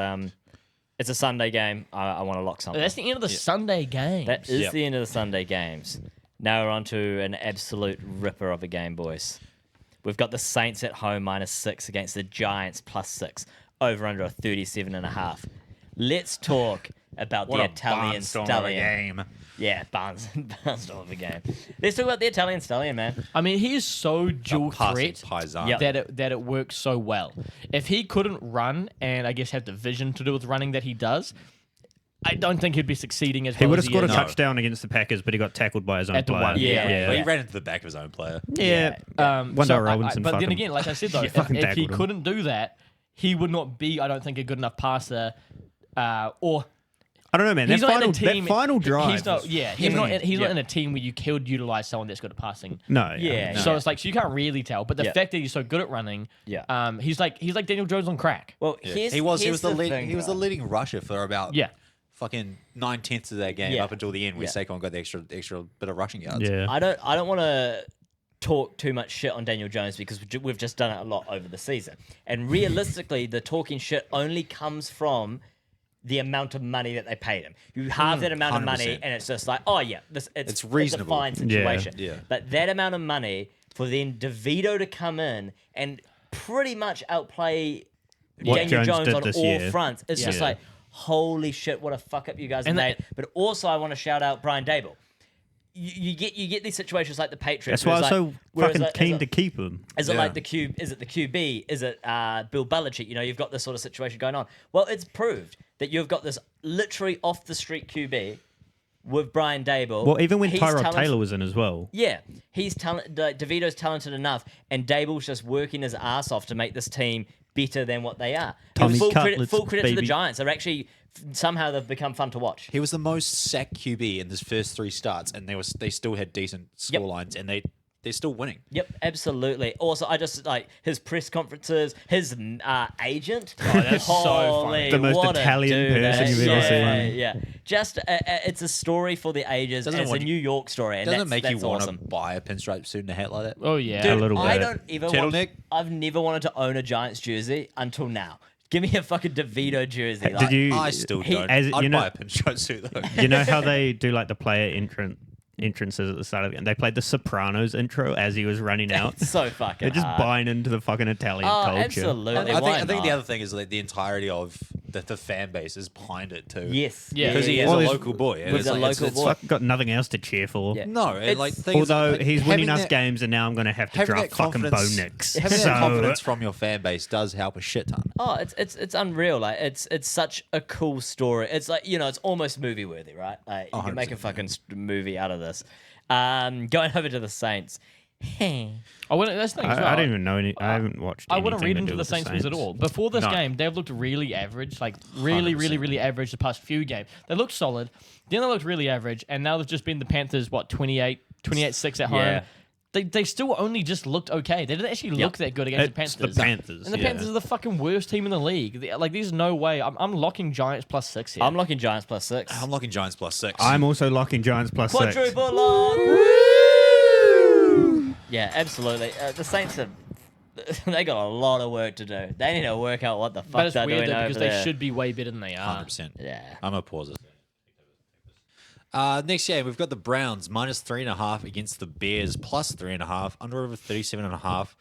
it's a Sunday game. I want to lock something. That's the end of the Sunday game. That is Yep. the end of the Sunday games. Now we're on to an absolute ripper of a game, boys. We've got the Saints at home -6 against the Giants +6. Over under a 37.5. Let's talk about the Italian stallion. game. Yeah, barnstorm of a game. Let's talk about the Italian stallion, man. I mean, he is so dual Passing threat Paisan. Yep. that it works so well. If he couldn't run and I guess have the vision to do with running that he does, I don't think he'd be succeeding as He well would as have scored a is. touchdown against the Packers, but he got tackled by his own At the player. one. Yeah. But he ran into the back of his own player. Yeah. Wendell Wendell Robinson But then fucking- again, like I said though, fucking if he tackled him. couldn't do that, he would not be, I don't think, a good enough passer. Or I don't know, man. he's That not final, in a team. that final drive. He's not. was- Yeah, he's not. He's not in a team where you could utilize someone that's good at passing. No. Yeah. So it's like so you can't really tell. But the Yeah. fact that he's so good at running, Yeah. He's like Daniel Jones on crack. Well, Yeah. here's He was here's the thing, leading rusher for about Yeah. fucking 9/10 of that game Yeah. up until the end, where Yeah. Saquon got the extra bit of rushing yards. Yeah. I don't want to talk too much shit on Daniel Jones because we've just done it a lot over the season. And realistically, the talking shit only comes from the amount of money that they paid him. You have that amount of money, 100%. and it's just like, oh yeah, it's reasonable. It's a fine situation. Yeah. But that amount of money for then DeVito to come in and pretty much outplay What Daniel Jones Jones did on this all year. fronts, it's just Yeah. like, holy shit, what a fuck up you guys have And made. But also, I want to shout out Brian Dable. You get these situations like the Patriots. That's why I was where so it's like- where it's fucking like- keen to keep him. Is it Yeah. like the QB? Is it the QB? Is it Bill Belichick? You know, you've got this sort of situation going on. Well, it's proved that you've got this literally off the street QB with Brian Dable. Well, even when He's Tyrod talented- Taylor was in as well. yeah, he's talented. DeVito's talented enough, and Dable's just working his ass off to make this team better than what they are. Tommy full credit Cutlets, to the baby. Giants. They're actually somehow they've become fun to watch. He was the most sacked QB in his first 3 starts, and they still had decent Yep. score lines, and they're still winning. Yep, absolutely. Also, I just like his press conferences, his agent. Oh, that's so funny. The most what a Italian dude, person eh? you've ever yeah, seen. Yeah, just it's a story for the ages. Doesn't It's a want- New York story, and Doesn't that's, it make you that's want awesome. to buy a pinstripe suit and a hat like that? Oh yeah. Dude, A little I bit. don't even Turtleneck? I've never wanted to own a Giants jersey until now. Give me a fucking DeVito jersey. Did you? I still don't. as- I'd you know- buy a pinstripe suit though. You know how they do like the player entrances at the start of the game? They played the Sopranos intro as he was running out. So fucking They're just hard. buying into the fucking Italian Oh, culture. absolutely. I Why think the not? other thing is like the entirety of the fan base is behind it too. Yes. Yeah. because he is Well, a there's- local boy. and With it's the like, local it's boy. Fucking got nothing else to cheer for. Yeah. No, and It's- like the thing is, Although like, he's winning having us that- games, and now I'm going to have to having draft that fucking Bo confidence- Nix. Having So- that confidence from your fan base does help a shit ton. Oh, it's unreal. Like it's such a cool story. It's like, you know, it's almost movie worthy, right? Like you can make a 100%, fucking movie out of this. Going over to the Saints. I wouldn't. That's the thing as well. I don't even know any. I haven't watched. I wouldn't read anything to into do the with Saints wins at all. Before this No. game, they've looked really average, like really 100%. average the past few games. They looked solid. Then they looked really average, and now they've just been the Panthers, 28-6 at home. Yeah. They still only just looked okay. They didn't actually look that good against It's the the Panthers. Panthers. And the yeah. Panthers are the fucking worst team in the league. Like, there's no way. I'm locking Giants +6 here. I'm locking Giants +6. I'm locking Giants +6. I'm also locking Giants +6. Quadruple lock. Yeah, absolutely. The Saints have they got a lot of work to do. They need to work out what the but fuck it's they're weird doing though, over because there. they should be way better than they are. 100%. Yeah. I'm gonna pause it. Next game, we've got the Browns -3.5 against the Bears +3.5, under over 37.5.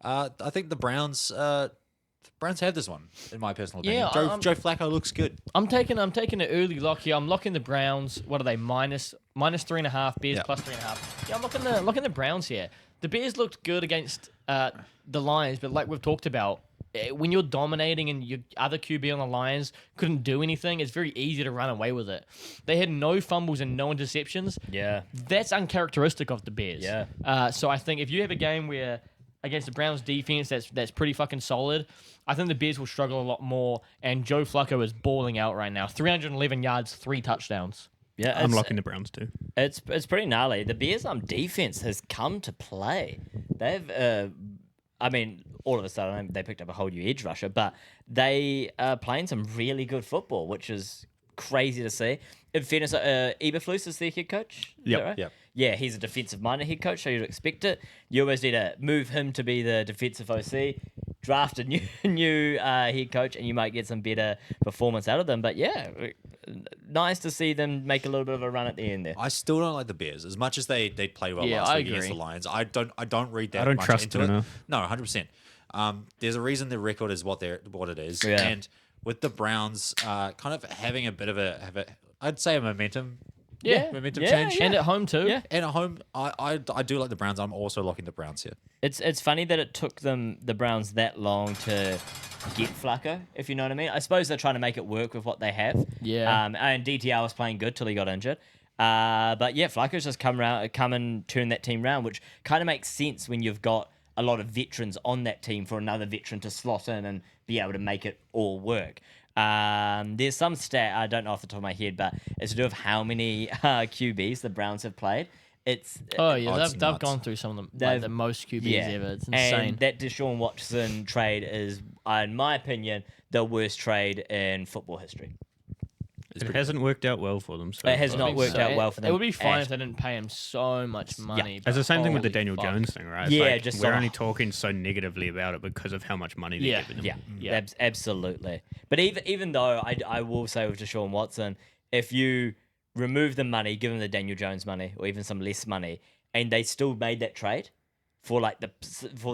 I think the Browns have this one, in my personal opinion. Yeah, Joe Flacco looks good. I'm taking an early lock here. I'm locking the Browns. What are they? -3.5. Bears Yeah. +3.5. Yeah, I'm locking the Browns here. The Bears looked good against the Lions, but like we've talked about, when you're dominating and your other QB on the Lions couldn't do anything, it's very easy to run away with it. They had no fumbles and no interceptions. Yeah. That's uncharacteristic of the Bears. Yeah. So I think if you have a game where against the Browns defense that's pretty fucking solid, I think the Bears will struggle a lot more. And Joe Flacco is balling out right now. 311 yards, 3 touchdowns. Yeah, I'm it's- locking the Browns too. It's pretty gnarly. The Bears' defense has come to play. They've, I mean, all of a sudden they picked up a whole new edge rusher, but they are playing some really good football, which is crazy to see. In fairness, Eberflus is their head coach. Is Yep. that right? Yep. Yeah, he's a defensive-minded head coach, so you'd expect it. You always need to move him to be the defensive OC, draft a new head coach, and you might get some better performance out of them. But yeah, nice to see them make a little bit of a run at the end there. I still don't like the Bears as much as they played well Yeah, last I week against the agree. Lions. I don't read that. I don't much trust into them it. enough. No, 100%. There's a reason their record is what it is, Yeah. and with the Browns, kind of having a bit of I'd say a momentum. Yeah. momentum Yeah, change. yeah. And at home too. Yeah. And at home, I do like the Browns. I'm also locking the Browns here. It's funny that it took the Browns that long to get Flacco, if you know what I mean. I suppose they're trying to make it work with what they have. Yeah. And DTR was playing good till he got injured. But yeah, Flacco's just come and turn that team round, which kind of makes sense when you've got a lot of veterans on that team for another veteran to slot in and be able to make it all work. There's some stat, I don't know off the top of my head, but it's to do with how many QBs the Browns have played. It's Oh yeah, Oh, it's they've nuts. gone through some of them, like They've- the most QBs yeah. ever. It's insane. And that Deshaun Watson trade is, in my opinion, the worst trade in football history. It hasn't worked out well for them. So It has far. not worked out well for them. It would be fine at- if they didn't pay him so much money. It's the same thing with the holy Daniel fuck. Jones thing, right? It's Yeah, like, just we're on a- only talking so negatively about it because of how much money they're Yeah. giving them. Yeah, Yeah. absolutely. But even though I will say with Deshaun Watson, if you remove the money, give him the Daniel Jones money, or even some less money, and they still made that trade for like the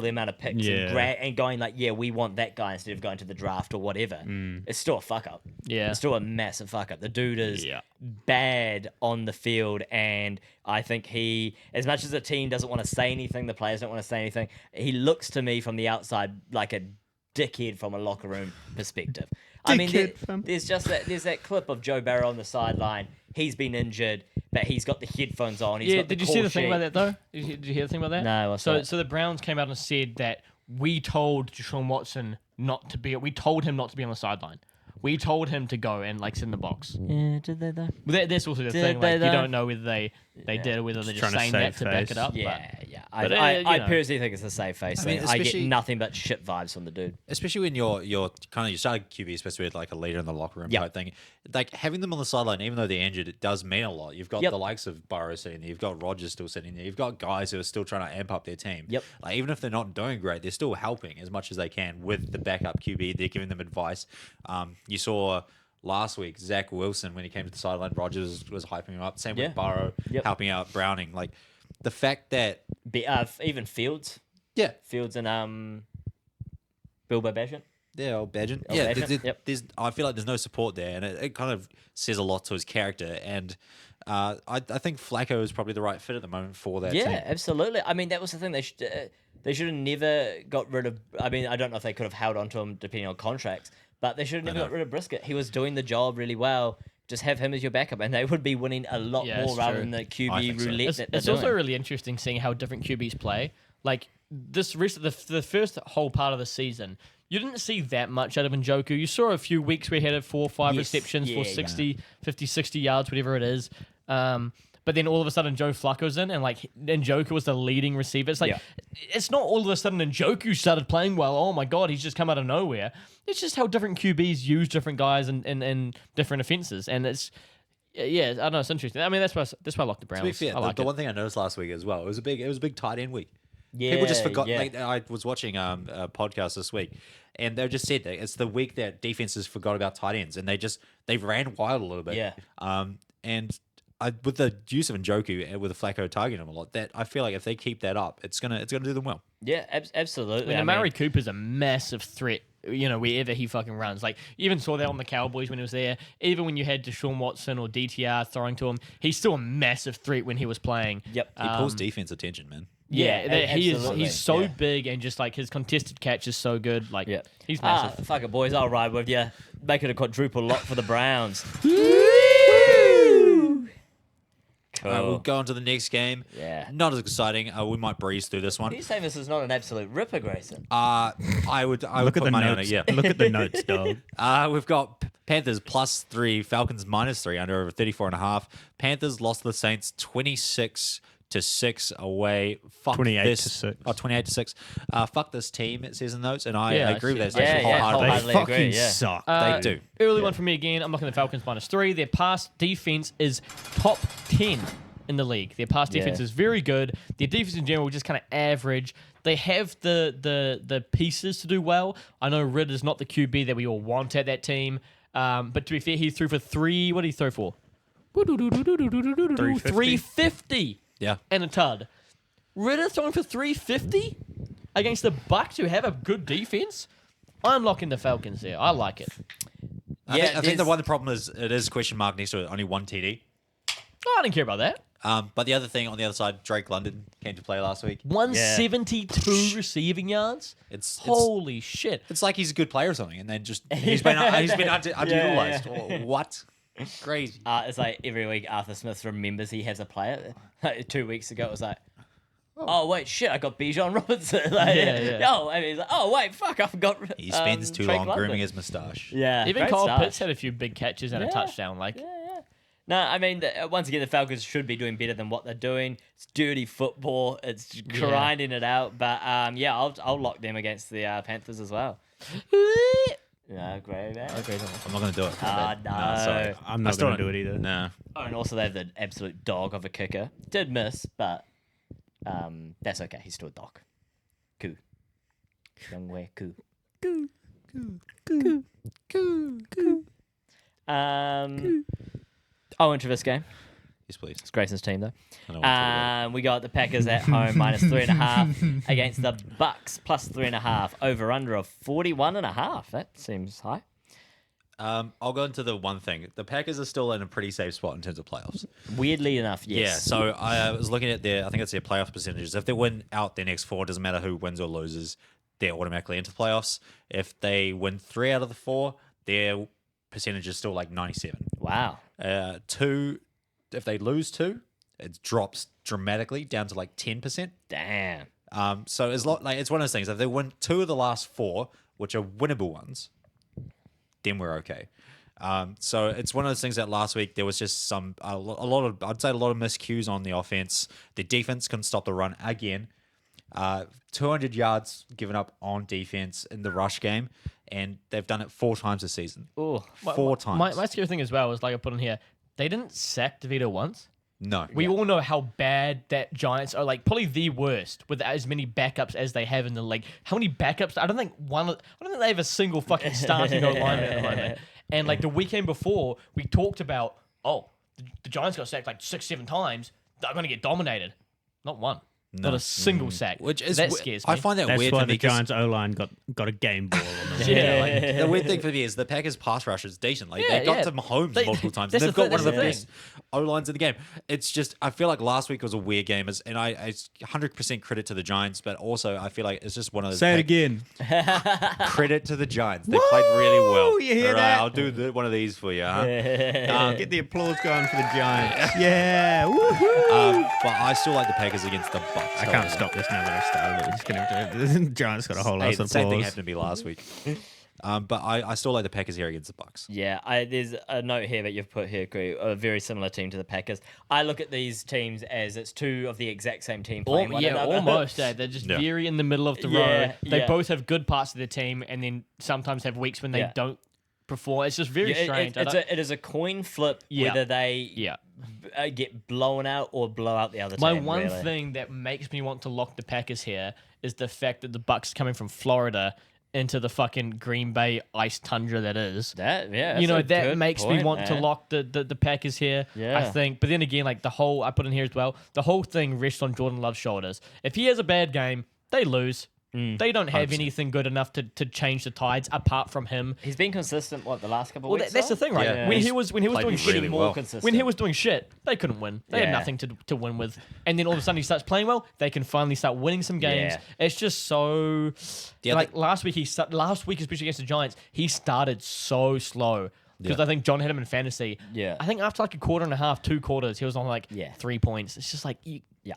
amount of picks Yeah. and going like, yeah, we want that guy instead of going to the draft or whatever, it's still a fuck up. Yeah. It's still a massive fuck up. The dude is Yeah. bad on the field, and I think he, as much as the team doesn't want to say anything, the players don't want to say anything, he looks to me from the outside like a dickhead from a locker room perspective. I mean, there's that clip of Joe Barrow on the sideline. He's been injured, but he's got the headphones on. He's got the did you see call the thing sheet. about that though? Did you hear the thing about that? No, what's so that? so the Browns came out and said that we told Deshaun Watson not to be. We told him not to be on the sideline. We told him to go and like sit in the box. Yeah, did they though? But that's also the Did thing. they Like you though? don't know whether they did or whether they're just trying to saying that save to back face. it up. Yeah, yeah. but, I you know. personally think it's a safe face I thing. mean, I get especially- nothing but shit vibes from the dude. Especially when you're kind of your starting QB is supposed to be like a leader in the locker room Yep. type thing. Like having them on the sideline, even though they're injured, it does mean a lot. You've got Yep. the likes of Burrow sitting there, you've got Rodgers still sitting there, you've got guys who are still trying to amp up their team. Yep. Like even if they're not doing great, they're still helping as much as they can with the backup QB. They're giving them advice. You saw last week Zach Wilson when he came to the sideline, Rodgers was hyping him up. Same Yeah. with Burrow, Yep. helping out Browning. Like the fact that Even Fields and Bilbo Baggett. yeah, old Badgett. Old Yeah, Badgett, yep. there's I feel like there's no support there, and it kind of says a lot to his character. And I think Flacco is probably the right fit at the moment for that Yeah, team. absolutely. I mean, that was the thing. They should have never got rid of. I mean, I don't know if they could have held on to him depending on contracts, but they should have never know. got rid of Brisket. He was doing the job really well. Just have him as your backup, and they would be winning a lot Yeah, more it's rather true. than the I QB think so. roulette. It's, that it's they're also doing. really interesting seeing how different QBs play. Like this rest of the first whole part of the season, you didn't see that much out of Njoku. You saw a few weeks where he had 4 or 5 Yes, receptions yeah, for yeah. 60, 50, 60 yards, whatever it is. But then all of a sudden Joe Flacco's in, and like Njoku was the leading receiver. It's like Yeah. it's not all of a sudden Njoku started playing well. Oh my god, he's just come out of nowhere. It's just how different QBs use different guys in different offenses, and it's yeah, I don't know, it's interesting. I mean, that's why I like the Browns. To be fair, I like the it. one thing I noticed last week as well, it was a big tight end week. People just forgot. Yeah. Like, I was watching a podcast this week, and they just said that it's the week that defenses forgot about tight ends, and they ran wild a little bit. Yeah. And with the use of Njoku and with the Flacco targeting him a lot, that I feel like if they keep that up, it's gonna do them well. Yeah, absolutely. I mean, Amari Cooper's a massive threat, you know, wherever he fucking runs. Like, you even saw that on the Cowboys when he was there. Even when you had Deshaun Watson or DTR throwing to him, he's still a massive threat when he was playing. Yep. He pulls defense attention, man. Yeah, absolutely. he's so Yeah. big, and just like his contested catch is so good. Like, Yeah. he's massive. Fuck it, boys. I'll ride with you. Make it a quadruple lot for the Browns. All right, we'll Cool. go on to the next game. Yeah. Not as exciting. We might breeze through this one. Are you saying this is not an absolute ripper, Grayson? I would Look at put the money on notes. it. Yeah. Look at the notes, dog. We've got Panthers +3, Falcons -3 under over 34.5. Panthers lost to the Saints 26-6 away. Fuck 28 this. to 6. Oh, 28-6. Fuck this team, it says in the notes, and I Yeah, I agree with see. that. Yeah, statement yeah, wholeheartedly. They Hardly fucking agree, yeah. suck. They do. Early one for me again. I'm looking at the Falcons -3. Their pass defense is top 10 in the league. Their pass defense Yeah. is very good. Their defense in general just kind of average. They have the pieces to do well. I know Ritter's not the QB that we all want at that team. But to be fair, he threw for 3. What did he throw for? 350 Yeah. and a tud. Ritter throwing for 350 against the Bucks, who have a good defense. I'm locking the Falcons there. I like it. I think the there's- one problem is it is question mark next to it, only one TD. Oh, I didn't care about that. But the other thing on the other side, Drake London came to play last week. 172 receiving yards. It's Holy shit! it's like he's a good player or something, and then just he's been underutilized. What? Crazy. It's like every week Arthur Smith remembers he has a player. Like 2 weeks ago, it was like, oh wait, shit, I got Bijan Robinson. Like, Yeah. Oh, I mean, he's like, oh wait, fuck, I forgot. He spends too Drake long London. grooming his moustache. Yeah, Even great Kyle start. Pitts had a few big catches and a Yeah. touchdown. Like, No, I mean, once again, the Falcons should be doing better than what they're doing. It's dirty football. It's grinding it out. But yeah, I'll lock them against the Panthers as well. Yeah, agree, man. I'm not going to do it. Ah, no. sorry. I'm not still going to don't- do it either. Nah. Oh, and also they have the absolute dog of a kicker. Did miss, but that's okay. He's still a dog. Coo. Young way, coo. Into this game. Yes, please. It's Grayson's team, though. I don't want to talk about it. We got the Packers at home -3.5 against the Bucks +3.5. Over under of 41.5. That seems high. I'll go into the one thing. The Packers are still in a pretty safe spot in terms of playoffs. Weirdly enough, yes. Yeah, so I was looking at I think it's their playoff percentages. If they win out their next 4, it doesn't matter who wins or loses, they're automatically into playoffs. If they win 3 out of the 4, their percentage is still like 97. Wow. 2, if they lose 2, it drops dramatically down to like 10%. Damn. So it's it's one of those things. If they win 2 of the last 4, which are winnable ones, then we're okay. So it's one of those things that last week there was just a lot of miscues on the offense. The defense couldn't stop the run again. 200 yards given up on defense in the rush game, and they've done it 4 times this season. Oh, 4 times. My scary thing as well is like I put in here, they didn't sack DeVito once. No. We all know how bad that Giants are, like probably the worst with as many backups as they have in the league. How many backups? I don't think they have a single fucking starting O-lineman at the moment. And like the weekend before, we talked about, the Giants got sacked like 6-7 times. They're going to get dominated. Not one. Not a single sack. Which is that scares me. I find that That's weird why for the me 'cause Giants O-line got a game ball on them. Yeah, the weird thing for me is the Packers pass rush is decent. Like Yeah, they got yeah. to Mahomes They- multiple times. that's They've the got one of the thing. best O lines in the game. It's just I feel like last week was a weird game, and I 100% credit to the Giants, but also I feel like it's just one of those. Say it again. Credit to the Giants. They played really well. You hear All right, that? I'll do one of these for you. Huh? Get the applause going for the Giants. Yeah. Woohoo. But I still like the Packers against the Bucks. I can't stop this now that I started. We're just gonna have to. The Giants got a whole lot Hey, of the same thing applause. happened to me last week. But I still like the Packers here against the Bucks. Yeah, there's a note here that you've put here, Crew, a very similar team to the Packers. I look at these teams as it's 2 of the exact same team playing one another. almost. They're just Yeah. very in the middle of the Yeah, road. They yeah. both have good parts of their team, and then sometimes have weeks when they Yeah. don't perform. It's just very Yeah, strange. it is a coin flip Yeah. whether they Yeah. get blown out or blow out the other My team. one really. thing that makes me want to lock the Packers here is the fact that the Bucks coming from Florida into the fucking Green Bay ice tundra that is. That makes me want to lock the Packers here. Yeah. I think. But then again, like I put in here as well, the whole thing rests on Jordan Love's shoulders. If he has a bad game, they lose. They don't have anything good enough to change the tides apart from him. He's been consistent. What, the last couple of Well, weeks? that's the thing, right? Yeah. When He's he was played doing really shit, more well. consistent. when he was doing shit, they couldn't win. They had Yeah. nothing to win with. And then all of a sudden he starts playing well. They can finally start winning some games. Yeah. It's just so Yeah, like last week especially against the Giants, he started so slow. Because I think John had him in fantasy. Yeah. I think after like a quarter and a half, 2 quarters, he was on like Yeah. 3 points. It's just like Yeah.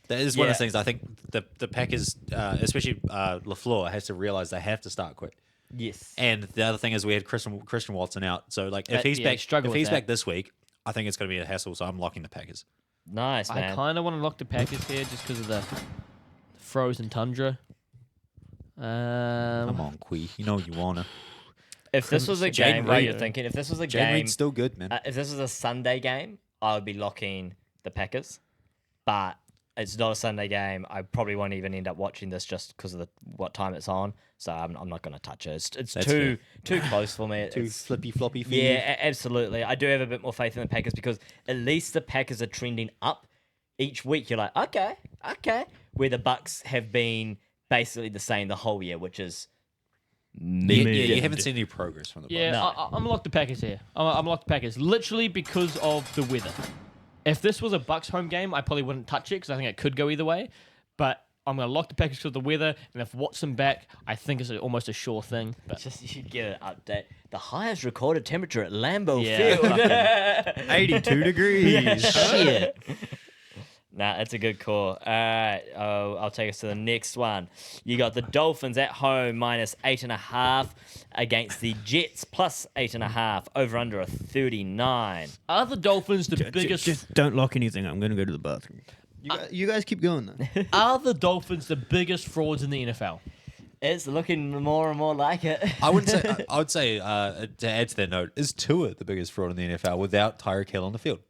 That is one of Yeah. those things. I think the Packers, especially LaFleur, has to realize they have to start quick. Yes. And the other thing is we had Christian Watson out, so like if he's yeah, he back, struggled if with he's that. back this week, I think it's going to be a hassle. So I'm locking the Packers. Nice, I man. kind of want to lock the Packers here just because of the frozen tundra. Come on, Quee, you know you wanna. If this was a Jaden game, right, Reed. you're thinking, if this was a Jaden game, Reed's still good, man. if this was a Sunday game, I would be locking the Packers. But it's not a Sunday game. I probably won't even end up watching this just because of what time it's on. So I'm not going to touch it. It's That's too close for me. Too It's- flippy floppy. For yeah, you. absolutely. I do have a bit more faith in the Packers because at least the Packers are trending up each week. You're like, okay. Where the Bucks have been basically the same the whole year, which is You haven't seen any progress from the Yeah, Bucks. I'm locked the Packers here. I'm locked the Packers literally because of the weather. If this was a Bucks home game, I probably wouldn't touch it because I think it could go either way. But I'm going to lock the Packers because of the weather, and if Watson back, I think it's almost a sure thing. But just you should get an update. The highest recorded temperature at Lambeau Yeah. Field. 82 degrees. Shit. Nah, that's a good call. All right, I'll take us to the next one. You got the Dolphins at home -8.5 against the Jets +8.5. Over under a 39. are the Dolphins the biggest? Just don't lock anything. I'm going to go to the bathroom. You guys keep going though. Are the Dolphins the biggest frauds in the NFL? It's looking more and more like it. I wouldn't say. I would say to add to that note, is Tua the biggest fraud in the NFL without Tyreek Hill on the field,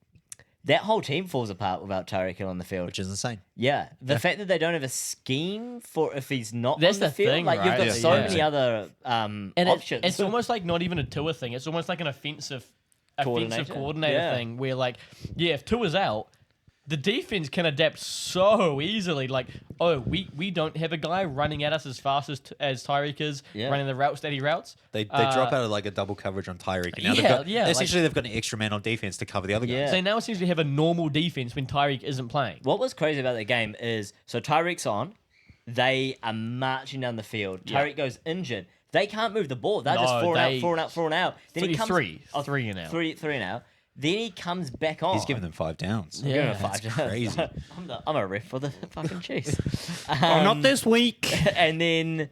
That whole team falls apart without Tyreek Hill on the field. which is insane. Yeah, the fact that they don't have a scheme for if he's not That's on the the field, thing, like you've right? got so Yeah. many other And options. it's almost like not even a Tua thing. It's almost like an offensive coordinator Yeah. thing where, like, yeah, if Tua's out, the defense can adapt so easily. Like, oh, we don't have a guy running at us as fast as Tyreek is, Yeah. running the routes that he routes. They drop out of like a double coverage on Tyreek, and now essentially they've got an extra man on defense to cover the other guys. Yeah. So now essentially have a normal defense when Tyreek isn't playing. What was crazy about that game is so Tyreek's on, they are marching down the field. Tyreek goes injured. They can't move the ball. They're just No, falling out. Then he comes three and out. three and out. Then he comes back on. He's giving them 5 downs. Give him a Yeah. five. That's crazy. I'm a ref for the fucking Chiefs. Not this week. And then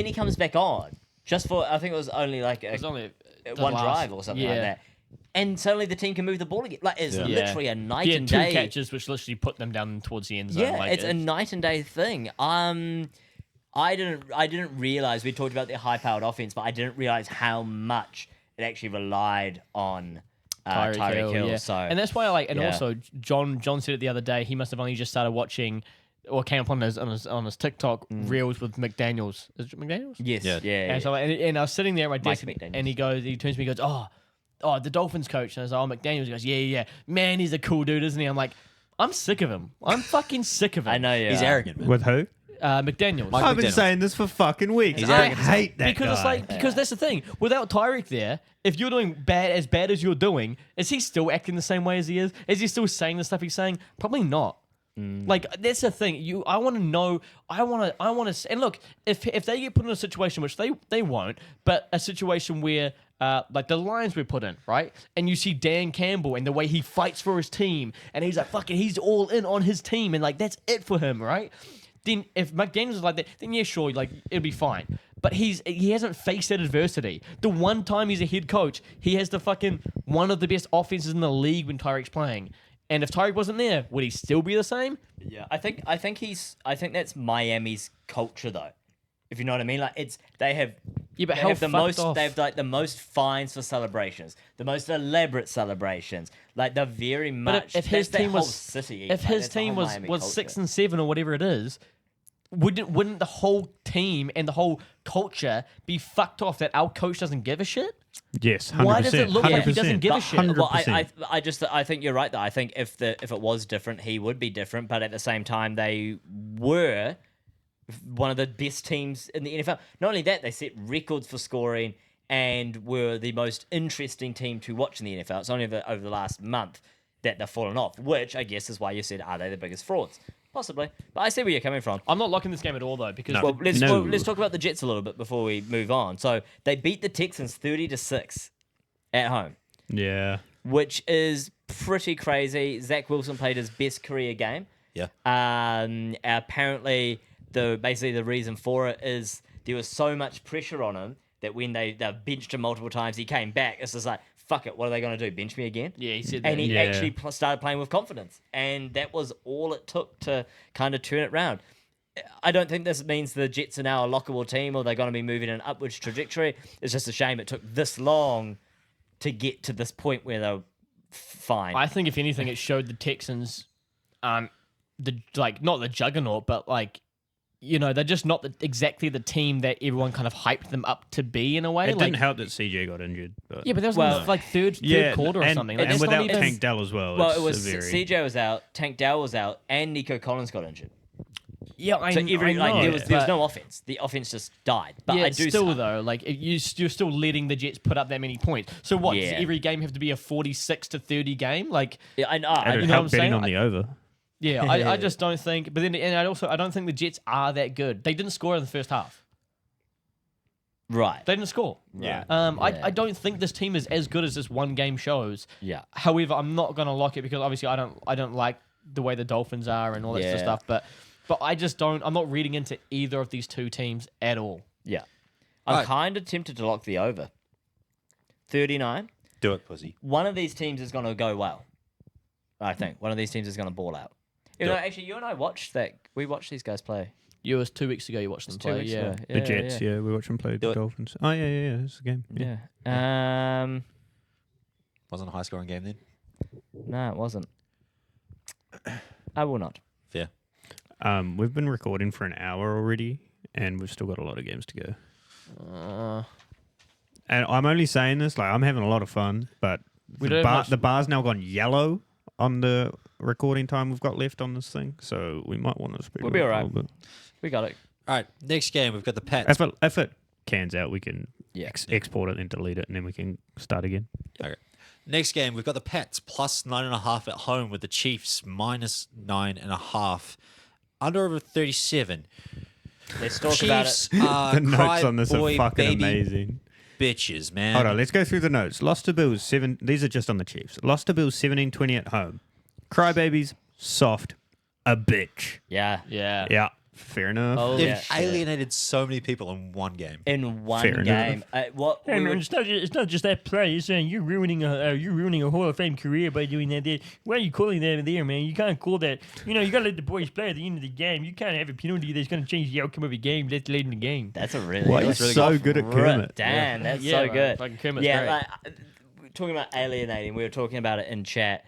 he comes back on just for I think it was only like It was only one drive or something like that. And suddenly the team can move the ball again. Like it's literally a night He had and two day. catches, which literally put them down towards the end zone. Yeah, like, it's a night and day thing. I didn't realize we talked about their high powered offense, but I didn't realize how much it actually relied on Tyreek Hill. Yeah. So and that's why I like. And yeah. also, John said it the other day. He must have only just started watching, or came up on his TikTok reels with McDaniels. Is it McDaniels? yes, Yeah. yeah. And so, and I was sitting there at my desk, McDaniels. and he turns to me, and goes, oh, the Dolphins coach. And I was like, oh, McDaniels. He goes, yeah. Man, he's a cool dude, isn't he? I'm like, I'm sick of him. I'm fucking sick of him. I know you. He's are. arrogant, man. With who? McDaniels. Mike I've been McDaniel. saying this for fucking weeks. He's I arrogant. hate that because it's guy. like because that's the thing. Without Tyreek there, if you're doing bad as you're doing, is he still acting the same way as he is? Is he still saying the stuff he's saying? Probably not. Like that's the thing. I want to know. I want to. And look, if they get put in a situation, which they won't, but a situation where like the Lions were put in, right? And you see Dan Campbell and the way he fights for his team, and he's like fucking, he's all in on his team, and like that's it for him, right? Then if McDaniels is like that, then yeah, sure, like it'll be fine. But he hasn't faced that adversity. The one time he's a head coach, he has the fucking one of the best offenses in the league when Tyreek's playing. And if Tyreek wasn't there, would he still be the same? Yeah, I think that's Miami's culture though. If you know what I mean, like they have but they how have the fucked most off? they have like the most fines for celebrations, the most elaborate celebrations, like they're very much. But if his that's that team whole was city, if like, his that's the team whole was Miami was culture. 6 and 7 or whatever it is, wouldn't the whole team and the whole culture be fucked off that our coach doesn't give a shit? Yes, 100%. Why does it look like he doesn't give a shit? Well, 100%. I think you're right though. I think if it was different, he would be different. But at the same time, they were one of the best teams in the NFL. Not only that, they set records for scoring and were the most interesting team to watch in the NFL. It's only over the last month that they've fallen off, which I guess is why you said, are they the biggest frauds? Possibly, but I see where you're coming from. I'm not liking this game at all though because No. Well, No. let's talk about the Jets a little bit before we move on. So they beat the Texans 30-6 at home, Yeah. which is pretty crazy. Zach Wilson played his best career game. Yeah. Apparently, basically the reason for it is there was so much pressure on him that when they benched him multiple times, he came back. It's just like, fuck it, what are they going to do? Bench me again? yeah, he said that. And he Yeah. actually started playing with confidence. And that was all it took to kind of turn it around. I don't think this means the Jets are now a lockable team or they're going to be moving in an upwards trajectory. It's just a shame it took this long to get to this point where they're fine. I think if anything, it showed the Texans, not the juggernaut, but like, you know, they're just not exactly the team that everyone kind of hyped them up to be in a way. It like, didn't help that CJ got injured. But yeah, but that was in the, like third quarter or and, something. Like, and that's not without even- Tank Dell as well. well, it's it was very... CJ was out, Tank Dell was out, and Nico Collins got injured. Yeah, I So know. there was but- no offense. The offense just died. But yeah, I do still though, like you're still letting the Jets put up that many points. So what? Does Yeah. every game have to be a 46-30 game? Like, Yeah, I know. It'd you know what I'm help betting saying? on the over. yeah, I just don't think. But then, and I don't think the Jets are that good. They didn't score in the first half. Right. They didn't score. Yeah. I don't think this team is as good as this one game shows. Yeah. However, I'm not gonna lock it because obviously I don't like the way the Dolphins are and all that sort of Yeah. stuff. But I just don't. I'm not reading into either of these two teams at all. Yeah. I'm Right. kind of tempted to lock the over. 39. Do it, pussy. One of these teams is going to go well. I think. One of these teams is going to ball out. You know, actually, you and I watched that. We watched these guys play. You was 2 weeks ago. You watched them It's 2 play. weeks Yeah. ago. The Jets, yeah. We watched them play the Dolphins. Oh, yeah. It's a game. Yeah. Yeah. Wasn't a high scoring game then. No, it wasn't. I will not. Fair. We've been recording for an hour already, and we've still got a lot of games to go. And I'm only saying this, like, I'm having a lot of fun, but the bar's now gone yellow on the recording time we've got left on this thing, so we might want to speed We'll be up all a right. little bit. We got it. All right, next game we've got the Pats. If it cans out, we can Yeah. export it and delete it, and then we can start again. Okay. Next game we've got the Pats plus 9.5 at home with the Chiefs minus 9.5. Under over 37. Let's talk Chiefs about it. are The notes on this are cry-boy fucking baby amazing. bitches, man. Hold on, let's go through the notes. Lost to Bills 7. These are just on the Chiefs. Lost to Bills 17-20 at home. Crybabies, soft, a bitch. Yeah. Yeah, fair enough. Oh, They've yeah. alienated so many people in one game. In one Fair game. enough. It's not just that play. It's saying you're ruining a Hall of Fame career by doing that. There. Why are you calling that there, man? You can't call that. You know, you gotta let the boys play at the end of the game. You can't have a penalty that's gonna change the outcome of a game that late in the game. That's a really Why are you that's really so good. good at Kermit? Damn, that's Yeah, so man. good. Fucking Kermit's yeah, great. like, talking about alienating, we were talking about it in chat.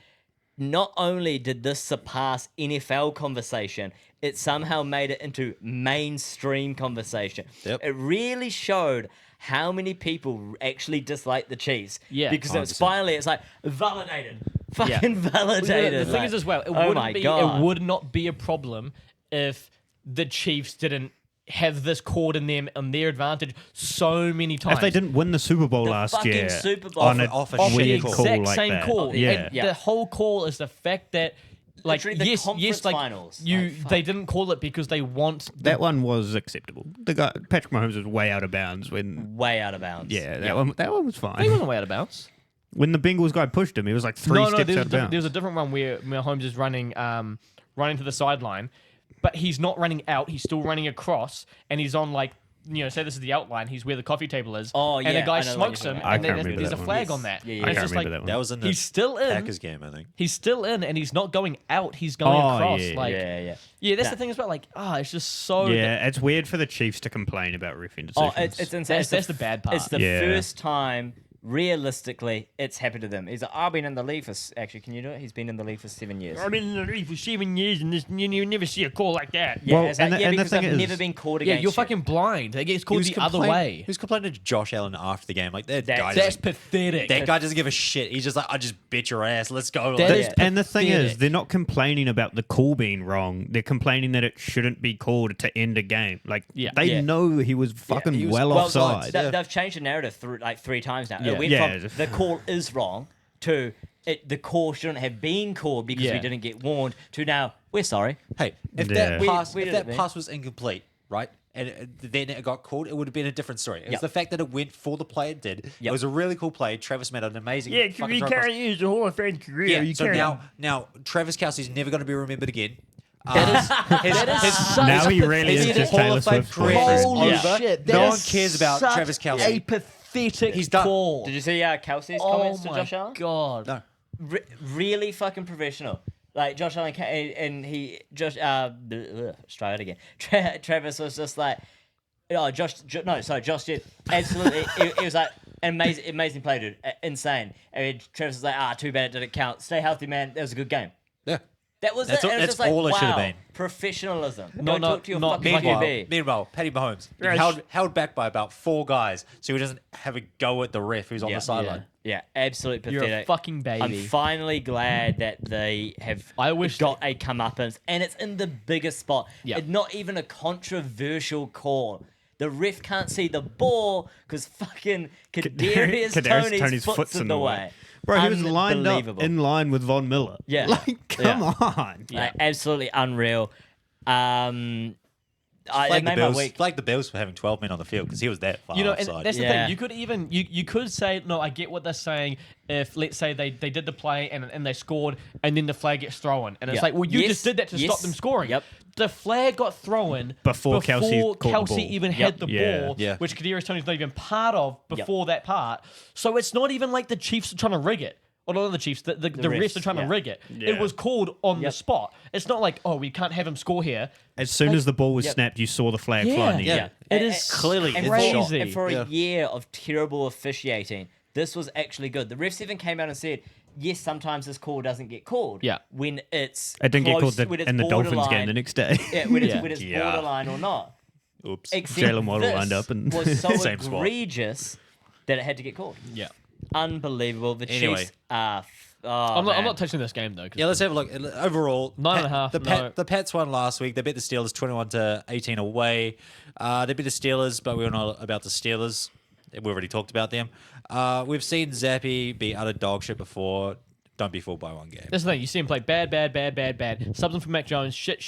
Not only did this surpass NFL conversation, it somehow made it into mainstream conversation. Yep. It really showed how many people actually dislike the Chiefs. Yeah, because it's 100%. finally, it's like, validated. Fucking validated. The thing like, is as well, oh my God. it would not be a problem if the Chiefs didn't have this called in them on their advantage so many times. If they didn't win the Super Bowl The last fucking year Super Bowl. on Off a off the shitty weird call. call exact like same that. call. Yeah. And the whole call is the fact that, like, Literally the yes, conference like finals. you, Like, fuck. they didn't call it because they want That one was acceptable. The guy Patrick Mahomes was way out of bounds when. way out of bounds. Yeah, that one was He fine. wasn't way out of bounds. When the Bengals guy pushed him, he was like three steps out of bounds. There's a different one where Mahomes is running to the sideline, but he's not running out. He's still running across, and he's on, like, you know, say this is the outline. He's where the coffee table is. Oh, and yeah, the guy I know the one smokes you're him, talking about. and I then can't remember there's a that one. flag Yes. on that. Yeah, yeah, And I it's can't just remember like, that one. That was in the he's still in. Packers game, I think. He's still in, and he's not going out. He's going Oh, across. yeah. Like, Yeah. that's Nah. the thing as well. Like, it's just so. Yeah, it's weird for the Chiefs to complain about reffing decisions. Oh, it's insane. That's the bad part. It's the Yeah. first time, realistically, it's happened to them. He's like, I've been in the league for... Actually, can you do it? He's been in the league for 7 years. I've been in the league for 7 years, and you never see a call like that. Yeah, Well, it's like, and the- yeah, and the because thing I've is- never been called Yeah, against you're you. fucking blind. It gets He called was the other complaining- way. He was complaining to Josh Allen after the game. Like, that That's- guy That's doesn't, pathetic. that guy doesn't give a shit. He's just like, I just bet your ass. Let's go. That Like, is And the thing is, pathetic. they're not complaining about the call being wrong. They're complaining that it shouldn't be called to end a game. Like, Yeah. they Yeah. know he was fucking he was well well offside. offside. They've changed the narrative like 3 times now. Yeah. It went Yeah. from the call is wrong to the call shouldn't have been called because Yeah. we didn't get warned to now we're sorry. hey, if Yeah. that pass, We if did that it, man. pass was incomplete, right, and then it got called, it would have been a different story. It was Yep. the fact that it went for the play it did. It Yep. was a really cool play. Travis made an amazing. Yeah, fucking you throw across- can't use the Hall of Fame career. Yeah, you so can't. now Travis Kelsey's never going to be remembered again. that is such Now he a really is pathetic- just Hall Taylor of Fame Swift. career boyfriend. is Holy over. shit! No that one is cares about such Travis Kelce. A pathetic He's done. call. Did you see Kelsey's Oh comments to my Josh Allen? god! No. Really fucking professional. Like Josh Allen and he Josh let's try it again. Travis was just like, oh Josh did absolutely. it was like an amazing play, dude. Insane. And Travis was like, too bad it didn't count. Stay healthy, man. That was a good game. Yeah. That was That's it. all- And it was that's just like, all it should have wow, been. professionalism. No, Go no, talk to your not- fucking QB. Meanwhile, Patty Mahomes Yeah, held back by about 4 guys, so he doesn't have a go at the ref who's on Yeah. the sideline. Yeah, absolutely You're pathetic. a fucking baby. I'm finally glad that they have I wish got a comeuppance, and it's in the biggest spot. Yeah. It's not even a controversial call. The ref can't see the ball because fucking Kadarius Tony's foot's in the way. Bro, he was lined up Unbelievable. in line with Von Miller. Yeah. Like, come on. Like, absolutely unreal. It Flag the made my Bills. week. Flag the Bills for having 12 men on the field because he was that far You know, and offside. that's the Yeah. thing. You could even you could say no. I get what they're saying. If let's say they did the play and they scored and then the flag gets thrown and it's Yeah. like, well, you Yes, just did that to yes. stop them scoring. Yep. The flag got thrown Before Kelsey caught the ball. even Yep. had the Yeah. ball, Yeah. which Kadarius Tony's not even part of before that part. So it's not even like the Chiefs are trying to rig it. Or not the Chiefs, the refs are trying to rig it. Yeah. It was called on the spot. It's not like, we can't have him score here. As soon as the ball was snapped, you saw the flag fly in the air. It is clearly crazy. And for a year of terrible officiating, this was actually good. The refs even came out and said, yes, sometimes this call doesn't get called. Yeah. When it's It didn't close, get called when it's in the Dolphins borderline. game the next day. Yeah, when it's borderline or not. Oops. Except Jalen Waddle this lined up and was so same spot. egregious that it had to get called. Yeah. Unbelievable. The Anyway. Chiefs are... I'm not touching this game, though. Yeah, let's have a look. Overall, 9.5, The Pats won last week. They beat the Steelers 21-18 away. They beat the Steelers, but we all know about the Steelers. We already talked about them. We've seen Zappy be utter dog shit before. Don't be fooled by one game. That's the thing. You see him play bad. Subs him for Mac Jones. Shit.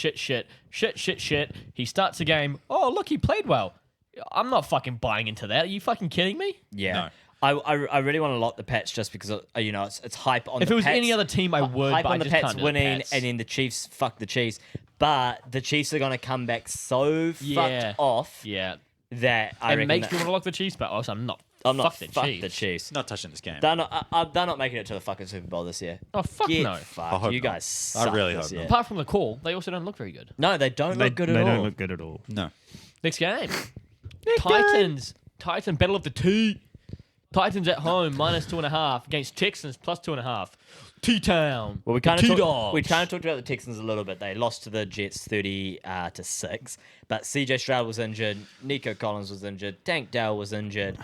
He starts the game. Oh, look, he played well. I'm not fucking buying into that. Are you fucking kidding me? Yeah. No. I really want to lock the Pats just because it's hype on. If the it was Pats, any other team, I would. hype But on I the just Pats can't do winning, the Pats. and then the Chiefs. Fuck the Chiefs, but the Chiefs are going to come back so fucked off Yeah. that I It reckon makes that- me want to lock the Chiefs, but also I'm not. I'm not fuck fuck the Chiefs. the Chiefs. Not touching this game. They're not making it to the fucking Super Bowl this year. Oh fuck Get no. fucked. I hope You not. guys suck really this hope year. not. Apart from the call, they also don't look very good. No, they don't look good at they all. don't look good at all. No. Next game. Titans battle of the T. Titans at home -2.5 against Texans +2.5. T-Town. Well, we The kind of T-Dogs. talked about the Texans a little bit. They lost to the Jets 30-6, but CJ Stroud was injured, Nico Collins was injured, Tank Dell was injured.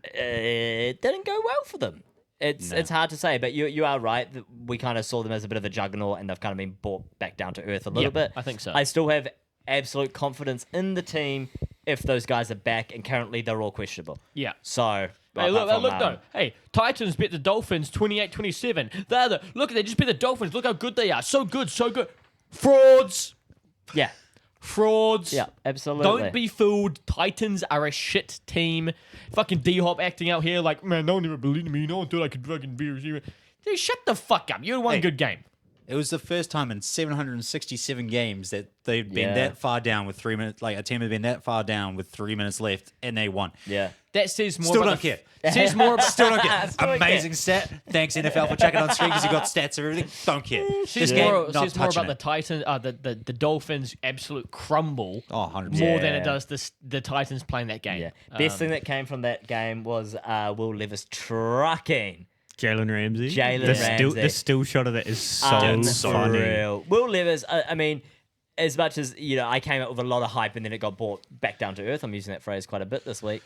It didn't go well for them. It's hard to say, but you are right that we kind of saw them as a bit of a juggernaut, and they've kind of been brought back down to earth a little bit. I think so. I still have absolute confidence in the team if those guys are back, and currently they're all questionable. Yeah. So. Hey, apart from, look though. Hey, Titans beat the Dolphins 28-27. They just beat the Dolphins. Look how good they are. So good. Frauds. Yeah. Frauds. Yeah, absolutely. Don't be fooled. Titans are a shit team. Fucking D-Hop acting out here like, man, no one ever believed in me. No one thought I could fucking be a receiver. Dude, shut the fuck up. You had one good game. It was the first time in 767 games that they'd been Yeah. that far down with 3 minutes. Like a team had been that far down with 3 minutes left, and they won. Yeah. That says more Still about don't the care. Says more about Still don't care. Still don't Amazing stat. Thanks NFL for checking on screen because you got stats of everything. Don't care. says This game, more, not says more touching about the Titans, the Dolphins' absolute crumble. Oh, 100%. More than Yeah. it does the Titans playing that game. Yeah. Best thing that came from that game was Will Levis trucking. Jalen Ramsey. Jalen The Ramsey. still shot of that is so funny. Unreal. Will Levis, I mean, as much as, I came up with a lot of hype and then it got brought back down to earth, I'm using that phrase quite a bit this week,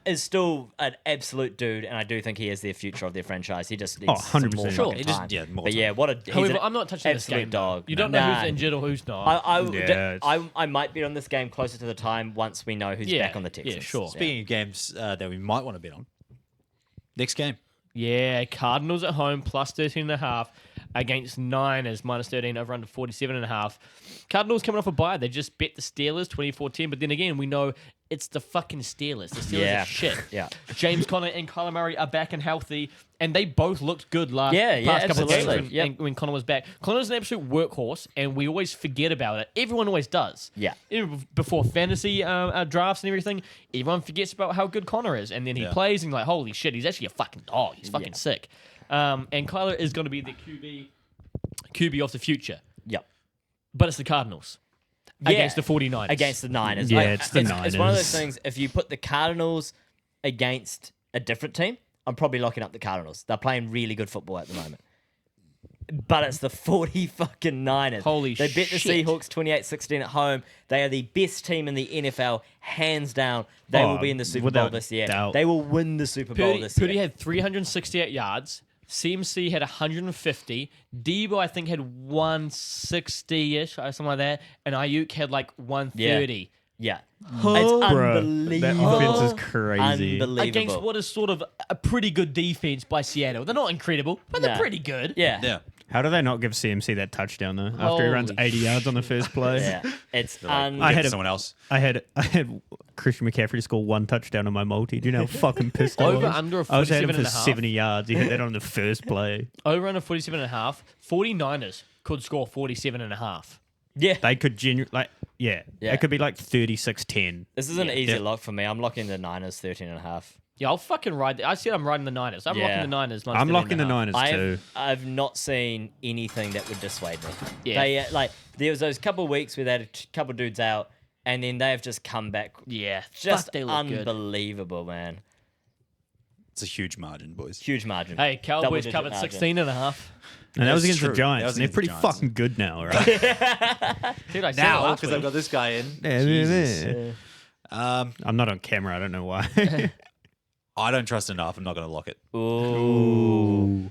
is still an absolute dude, and I do think he is the future of their franchise. He just needs some 100%. more Sure. fucking He just- time. yeah, more But time. yeah, what a he's However, an I'm not touching this absolute game. dog. You don't know Nah. who's injured or who's not. I might bet on this game closer to the time once we know who's back on the Texans. Yeah, sure. Speaking of games that we might want to bet on, next game. Yeah, Cardinals at home +13.5 against Niners -13 over under 47.5. Cardinals coming off a bye. They just bet the Steelers 24-10, but then again, we know it's the fucking Steelers. The Steelers Yeah. are shit. Yeah. James Conner and Kyler Murray are back and healthy, and they both looked good past couple of absolutely. games when Conner was back. Conner's an absolute workhorse, and we always forget about it. Everyone always does. Yeah. Even before fantasy drafts and everything, everyone forgets about how good Conner is, and then he plays and like, holy shit, he's actually a fucking dog. He's fucking sick. And Kyler is going to be the QB of the future, Yep. but it's the Cardinals against the 49ers. Against the Niners. Yeah, Like, it's the It's one of those Niners. things, if you put the Cardinals against a different team, I'm probably locking up the Cardinals. They're playing really good football at the moment. But it's the 40 fucking Niners. Holy They bet the shit. Seahawks 28-16 at home. They are the best team in the NFL, hands down. They will be in the Super Bowl without this year. doubt. They will win the Super Bowl this Purdy year. had 368 yards. CMC had 150. Debo, I think, had 160-ish, or something like that. And Ayuk had like 130. Yeah. It's Bro, unbelievable. that offense is crazy. Unbelievable. Against what is sort of a pretty good defense by Seattle. They're not incredible, but they're Nah. pretty good. Yeah. Yeah. How do they not give CMC that touchdown though? After he runs Holy 80 yards on the first play. Yeah. It's I had someone else. I had Christian McCaffrey score one touchdown on my multi. Do you know how fucking pissed I was? Over under a I was at him for 47.5. 70 yards. He hit that on the first play. Over under 47.5. 49ers could score 47.5. yeah. They could Yeah. It could be like 36-10. This is an easy lock for me. I'm locking the Niners 13.5. Yeah, I'll fucking ride. I said I'm riding the Niners. I'm locking the Niners. I'm locking the Niners I too. have not seen anything that would dissuade me. Yeah. They there was those couple of weeks where they had a couple of dudes out, and then they have just come back. Yeah, Just fuck, they look good. unbelievable, man. It's a huge margin, boys. Huge margin. Hey, Cowboys Double-digit covered margin. 16.5. And that was That's against the true. That Giants. was And they're against the pretty Giants. fucking good now, right? Dude, I said it Now, last because week. I've got this guy in. Yeah. I'm not on camera. I don't know why. I don't trust enough. I'm not going to lock it. Ooh.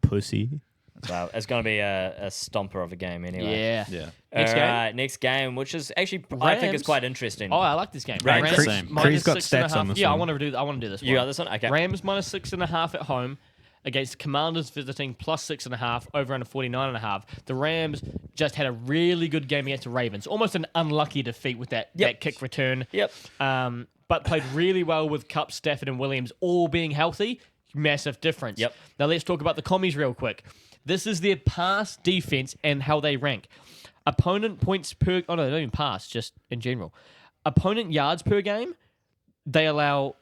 Pussy. Well, it's going to be a stomper of a game anyway. Yeah. Yeah. Next game? Alright, next game, which is actually I think Rams. it's quite interesting. Oh, I like this game. Rams. Rams Same. minus Cree's got 6.5. stats on this Yeah, one. I want to do this one. You got this one? Okay. Rams minus 6.5 at home against Commanders visiting plus 6.5 over under 49.5. The Rams just had a really good game against the Ravens. Almost an unlucky defeat with that kick return. Yep. But played really well with Kupp, Stafford, and Williams all being healthy. Massive difference. Yep. Now let's talk about the commies real quick. This is their pass defense and how they rank. Opponent points per... Oh, no, they don't even pass, just in general. Opponent yards per game, they allow...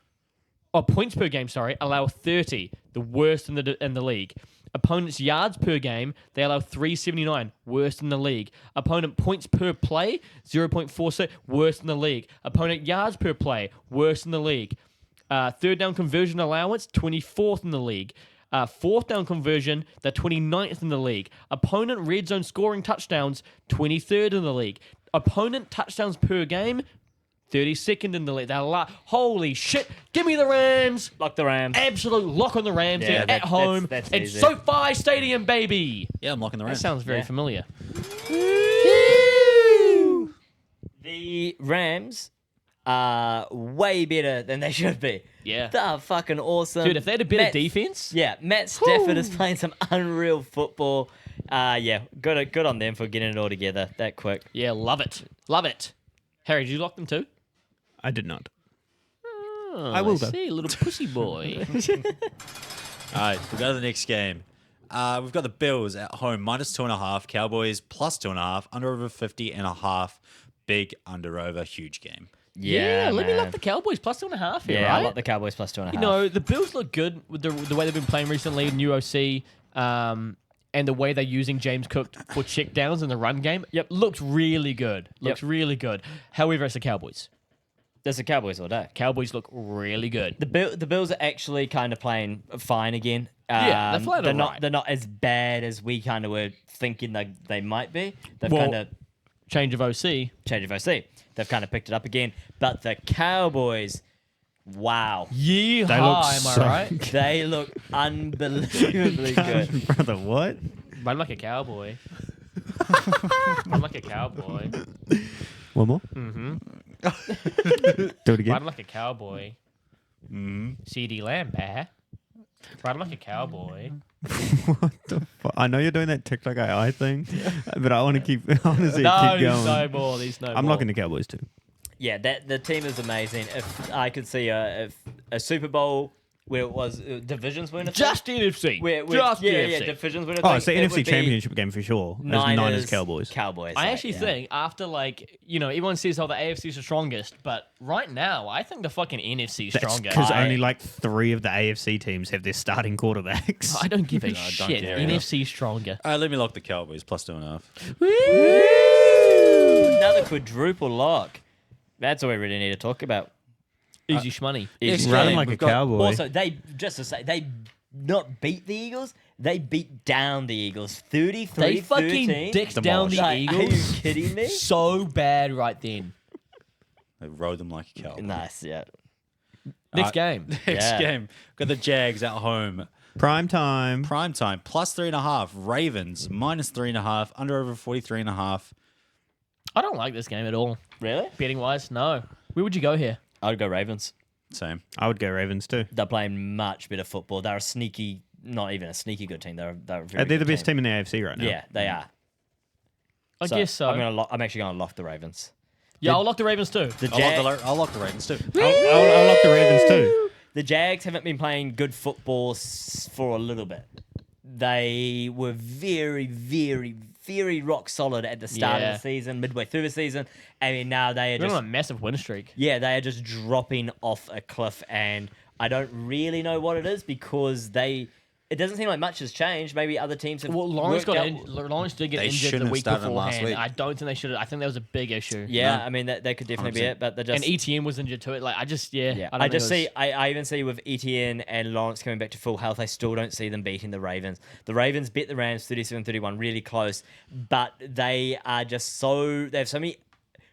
Oh, points per game, sorry, allow 30, the worst in the league. Opponents' yards per game, they allow 379, worst in the league. Opponent points per play, 0.46, worst in the league. Opponent yards per play, worst in the league. Third down conversion allowance, 24th in the league. Fourth down conversion, they're 29th in the league. Opponent red zone scoring touchdowns, 23rd in the league. Opponent touchdowns per game, 32nd in the league. Holy shit. Give me the Rams. Lock the Rams. Absolute lock on the Rams. Yeah, They're at home. that's It's easy. SoFi Stadium, baby. Yeah, I'm locking the That Rams. sounds very Yeah. familiar. The Rams are way better than they should be. Yeah. They're fucking awesome. Dude, if they had a better Matt- defense. Yeah, Matt Stafford is playing some unreal football. Yeah, good on them for getting it all together that quick. Yeah, love it. Love it. Harry, did you lock them too? I did not. Oh, I will, though. see, little pussy boy. All right, we'll go to the next game. We've got the Bills at home, minus 2.5. Cowboys, plus 2.5. Under over 50.5. Big under over, huge game. Yeah, let me man. lock the Cowboys plus 2.5 here, Yeah, right? I like the Cowboys plus 2.5. You know, the Bills look good with the way they've been playing recently, new OC, and the way they're using James Cook for checkdowns in the run game. Yep, looks really good. Looks really good. However, it's the Cowboys. There's the Cowboys all day. Cowboys look really good. The Bills are actually kind of playing fine again. Yeah, they're playing they're alright. not not as bad as we kind of were thinking they might be. They've Well, kind of Change of OC. changed of OC. They've kind of picked it up again. But the Cowboys, wow. Yeehaw, They look am so I right? They look unbelievably good. Brother, what? Run like a cowboy. Run like a cowboy. One more? Mm-hmm. Do it again. Run like a cowboy. Mm-hmm. CD Lamb, Run like a cowboy. What the fuck? I know you're doing that TikTok AI thing, but I want to keep. I want to see it No, keep there's going. no more. There's no I'm more. locking the Cowboys too. Yeah, the team is amazing. If I could see a Super Bowl where it was divisions winner, Just NFC. Just yeah, NFC. divisions winner. Oh, thing, it's the it would NFC be Championship game for sure. It's Niners Cowboys. Cowboys. I like, actually yeah. think after everyone says how the AFC is the strongest, but right now I think the fucking NFC is That's stronger. because only like 3 of the AFC teams have their starting quarterbacks. I don't give a don't shit. care either. NFC stronger. All right, let me lock the Cowboys, plus 2.5. Another quadruple lock. That's all we really need to talk about. Easy shmoney. Easy. Running game, like a we've got- cowboy. Also, they not beat the Eagles. They beat down the Eagles. 33-13. They fucking dicked down the Like, are you Eagles kidding me? so bad right then. They rode them like a cowboy. Nice, yeah. Next game. Next Yeah. game. Got the Jags at home. Prime time. Prime time, plus 3.5. Ravens, minus 3.5. Under over 43.5. I don't like this game at all. Really? Betting wise, no. Where would you go here? I'd go Ravens. Same. I would go Ravens too. They're playing much better football. They're a sneaky, not even a sneaky good team. They're a very They're good the best team in the AFC right now. Yeah, they are. I guess so. I'm actually going to lock the Ravens. Yeah, I'll lock the Ravens too. The I'll lock the Ravens too. I'll lock the Ravens too. The Jags haven't been playing good football for a little bit. They were very, very, very rock solid at the start Yeah. of the season, midway through the season. I mean, now they are We're just on a massive win streak. they are just dropping off a cliff. And I don't really know what it is because it doesn't seem like much has changed. Maybe other teams have. Well, Lawrence worked out. Lawrence did get They injured shouldn't the have week started him last beforehand. week. I don't think they should have. I think that was a big issue. Yeah, No. I mean that could definitely 100%. be it. But they're just. And ETN was injured to it. Like I just Yeah, I, I just see. I even see with ETN and Lawrence coming back to full health, I still don't see them beating the Ravens. The Ravens beat the Rams 37-31, really close, but they are just so. They have so many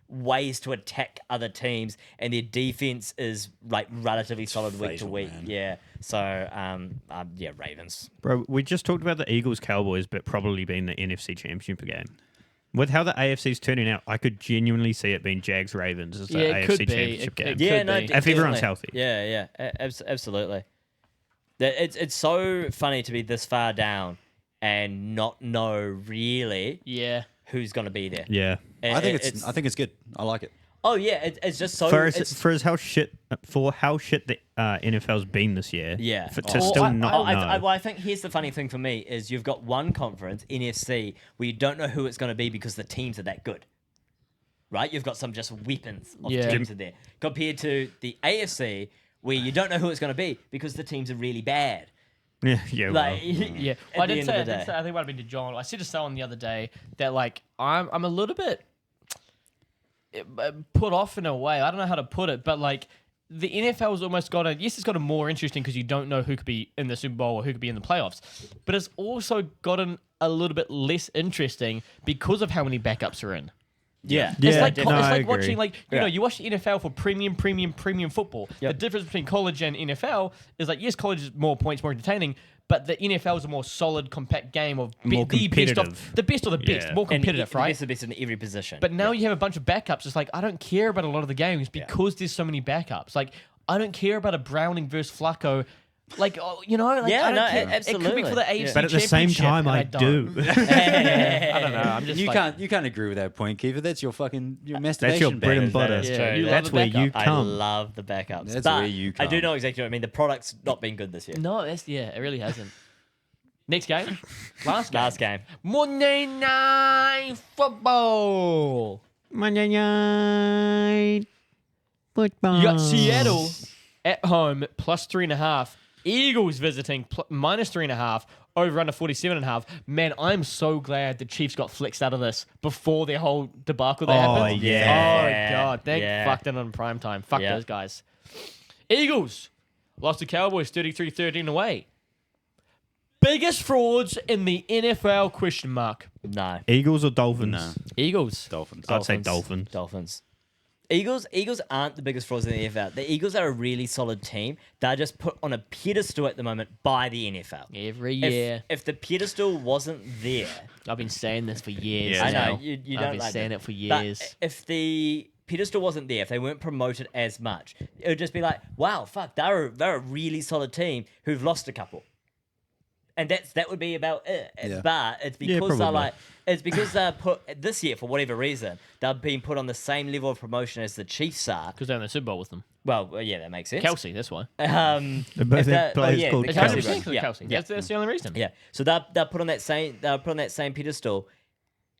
ways to attack other teams, and their defense is like relatively solid week to fatal, week. man. Yeah. So yeah, Ravens. Bro, we just talked about the Eagles Cowboys, but probably being the NFC Championship game. With how the AFC's turning out, I could genuinely see it being Jags Ravens as the it could AFC be. Championship game. Yeah, Could no, be. de- If everyone's definitely. healthy. Yeah, absolutely. It's so funny to be this far down and not know really Yeah. who's going to be there. Yeah. I think it's good. I like it. Oh yeah, it's just so. For how shit the NFL's been this year. Yeah. To still not know. I think here's the funny thing for me is you've got one conference, NFC, where you don't know who it's going to be because the teams are that good. Right? You've got some just weapons of Yeah. teams in there. Compared to the AFC, where you don't know who it's going to be because the teams are really bad. yeah, well. Like, Yeah, at I the did end say, of the day. I think it might have been to John. I said to someone the other day that like I'm a little bit put off in a way. I don't know how to put it, but like the NFL's almost gotten it's gotten more interesting because you don't know who could be in the Super Bowl or who could be in the playoffs, but it's also gotten a little bit less interesting because of how many backups are in. Yeah. Yeah, It's like no, I it's like agree. watching like you Yeah. know you watch the NFL for premium football. The Yep. difference between college and NFL is like yes, college is more points, more entertaining, but the NFL is a more solid, compact game of More the best of competitive. the best, Yeah. more And competitive, the right? best of the best in every position. But now you have a bunch of backups. It's like I don't care about a lot of the games because there's so many backups. Like I don't care about a Browning versus Flacco. Like you know, like, Yeah, I don't no, care. It could be absolutely. for the Yeah. AFC But at the same Championship, time, and I don't. do. I don't know. I'm just You like, can't agree with that point, Kiefer. That's your masturbation. That's your bread and butter. That is true. You love That's a where you backup. I come. love the backups. That's but where you I do come. know exactly what I mean. The product's not been good this year. no, that's it really hasn't. Next game, last game, Last game. Monday Night Football. Monday night football. You got Seattle at home plus 3.5. Eagles visiting minus 3.5. Over under 47.5. Man, I'm so glad the Chiefs got flexed out of this before their whole debacle that Oh, happened. yeah. Oh god, thank Yeah. fucked it on prime time. Fuck Yeah. those guys. Eagles lost to Cowboys 33-13 away. Biggest frauds in the NFL? Question mark. No. Eagles or Dolphins? No. Eagles. Dolphins. I'd say Dolphins. Dolphins. Eagles aren't the biggest frauds in the NFL. The Eagles are a really solid team. They're just put on a pedestal at the moment by the NFL. Every year. If the pedestal wasn't there, I've been saying this for years. Yeah, I now. know you don't I've been like saying it. it for But years. if the pedestal wasn't there, if they weren't promoted as much, it would just be like, wow, fuck, they're a really solid team who've lost a couple. And that would be about it. Yeah. But it's because they're probably. like it's because they're put this year for whatever reason they're being put on the same level of promotion as the Chiefs are. Because they're in the Super Bowl with them. Well, yeah, that makes sense. Kelsey, that's why. They're both if that- have players yeah, called the It's Kelsey 100% brothers. because of Yeah, Kelsey. yeah. That's the only reason. Yeah. So they're put on that same pedestal,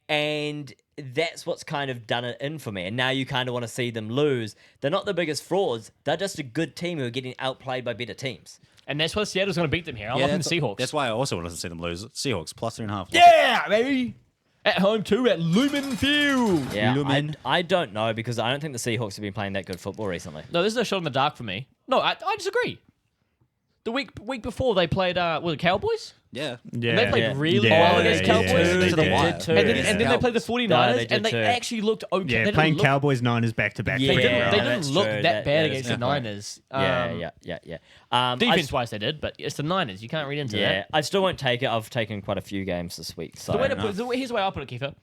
and that's what's kind of done it in for me. And now you kind of want to see them lose. They're not the biggest frauds. They're just a good team who are getting outplayed by better teams. And that's why Seattle's going to beat them here. I'm looking the Seahawks. That's why I also wanted to see them lose. Seahawks plus 3.5. Yeah, baby. At home too at Lumen Field. Yeah, Lumen. I don't know because I don't think the Seahawks have been playing that good football recently. No, this is a shot in the dark for me. No, I disagree. The week before they played was it Cowboys? Yeah. Yeah. And they played Yeah. really Yeah, well against yeah, Cowboys. yeah, To the they wire. did too. And then, Yeah. and then they played the 49ers, No, they did and they too. actually looked okay. Yeah, They didn't playing look- Cowboys Niners back to back. Yeah, They didn't, Yeah, they that's didn't look true. that That bad is against a the good point. Niners. Yeah. Defense-wise, they did, but it's the Niners. You can't read into Yeah, that. I still won't take it. I've taken quite a few games this week. So Here's the way I'll put it, Kiefer.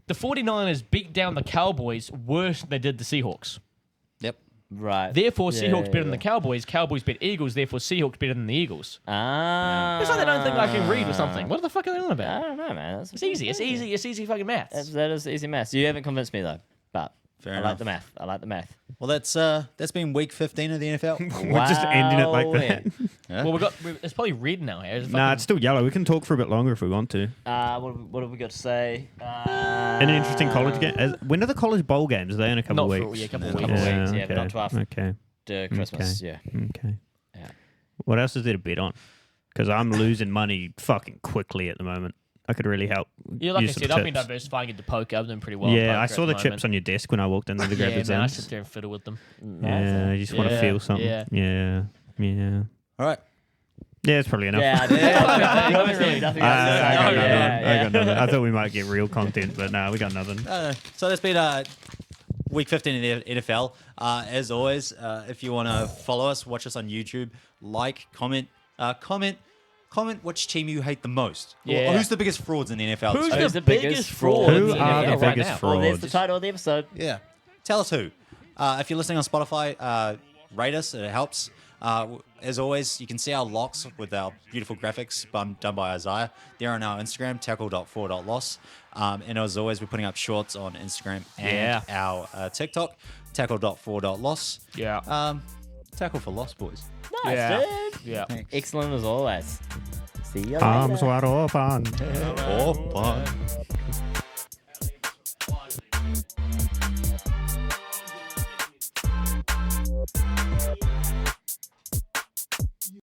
The 49ers beat down the Cowboys worse than they did the Seahawks. Yep. right. Therefore, Yeah, Seahawks better yeah, than the Cowboys. Cowboys beat Eagles. Therefore, Seahawks better than the Eagles. Ah. It's like they don't think I can read or something. What the fuck are they on I about? don't know, man. It's easy. It's easy. It's easy fucking maths. That is easy maths. You haven't convinced me though, but Fair I like enough. the math. I like the math. Well, that's been week 15 of the NFL. We're just ending it like Wow, that. Yeah. Well, it's probably red now. Here. Nah, it's still yellow. We can talk for a bit longer if we want to. What have we got to say? An interesting college game. When are the college bowl games? Are they in a couple Not of for weeks? a couple Yeah, of a weeks. couple of weeks, yeah, but not to Okay. after Christmas. Okay. Yeah. Okay. Yeah. What else is there to bet on? Because I'm losing money fucking quickly at the moment. I could really help. Yeah, like I use some said, I've been tips. diversifying into poker. I'm doing pretty well. Yeah, at I poker saw at the moment. chips on your desk when I walked in to grab Yeah, the man, I zins. sit there and fiddle with them. Yeah, you just want to feel something. yeah. Yeah. All right. Yeah, it's probably enough. Yeah, Obviously, nothing else to say. I got Oh, nothing. yeah, I got nothing. I thought we might get real content, but no, we got nothing. So that's been week 15 in the NFL. As always, if you want to follow us, watch us on YouTube, like, comment which team you hate the most. Or Yeah. who's the biggest frauds in the NFL? Who's So- the biggest fraud Who in the are NFL the right biggest now? frauds? Well, there's the title of the episode. Yeah. Tell us who. If you're listening on Spotify, rate us. It helps. As always, you can see our locks with our beautiful graphics done by Isaiah. They're on our Instagram, tackle.4.loss. And as always, we're putting up shorts on Instagram and our TikTok, tackle.4.loss. Yeah. Tackle for loss, boys. Nice, Yeah. dude. Yeah. Excellent as always. See you later. Arms wide open. Oh, bye.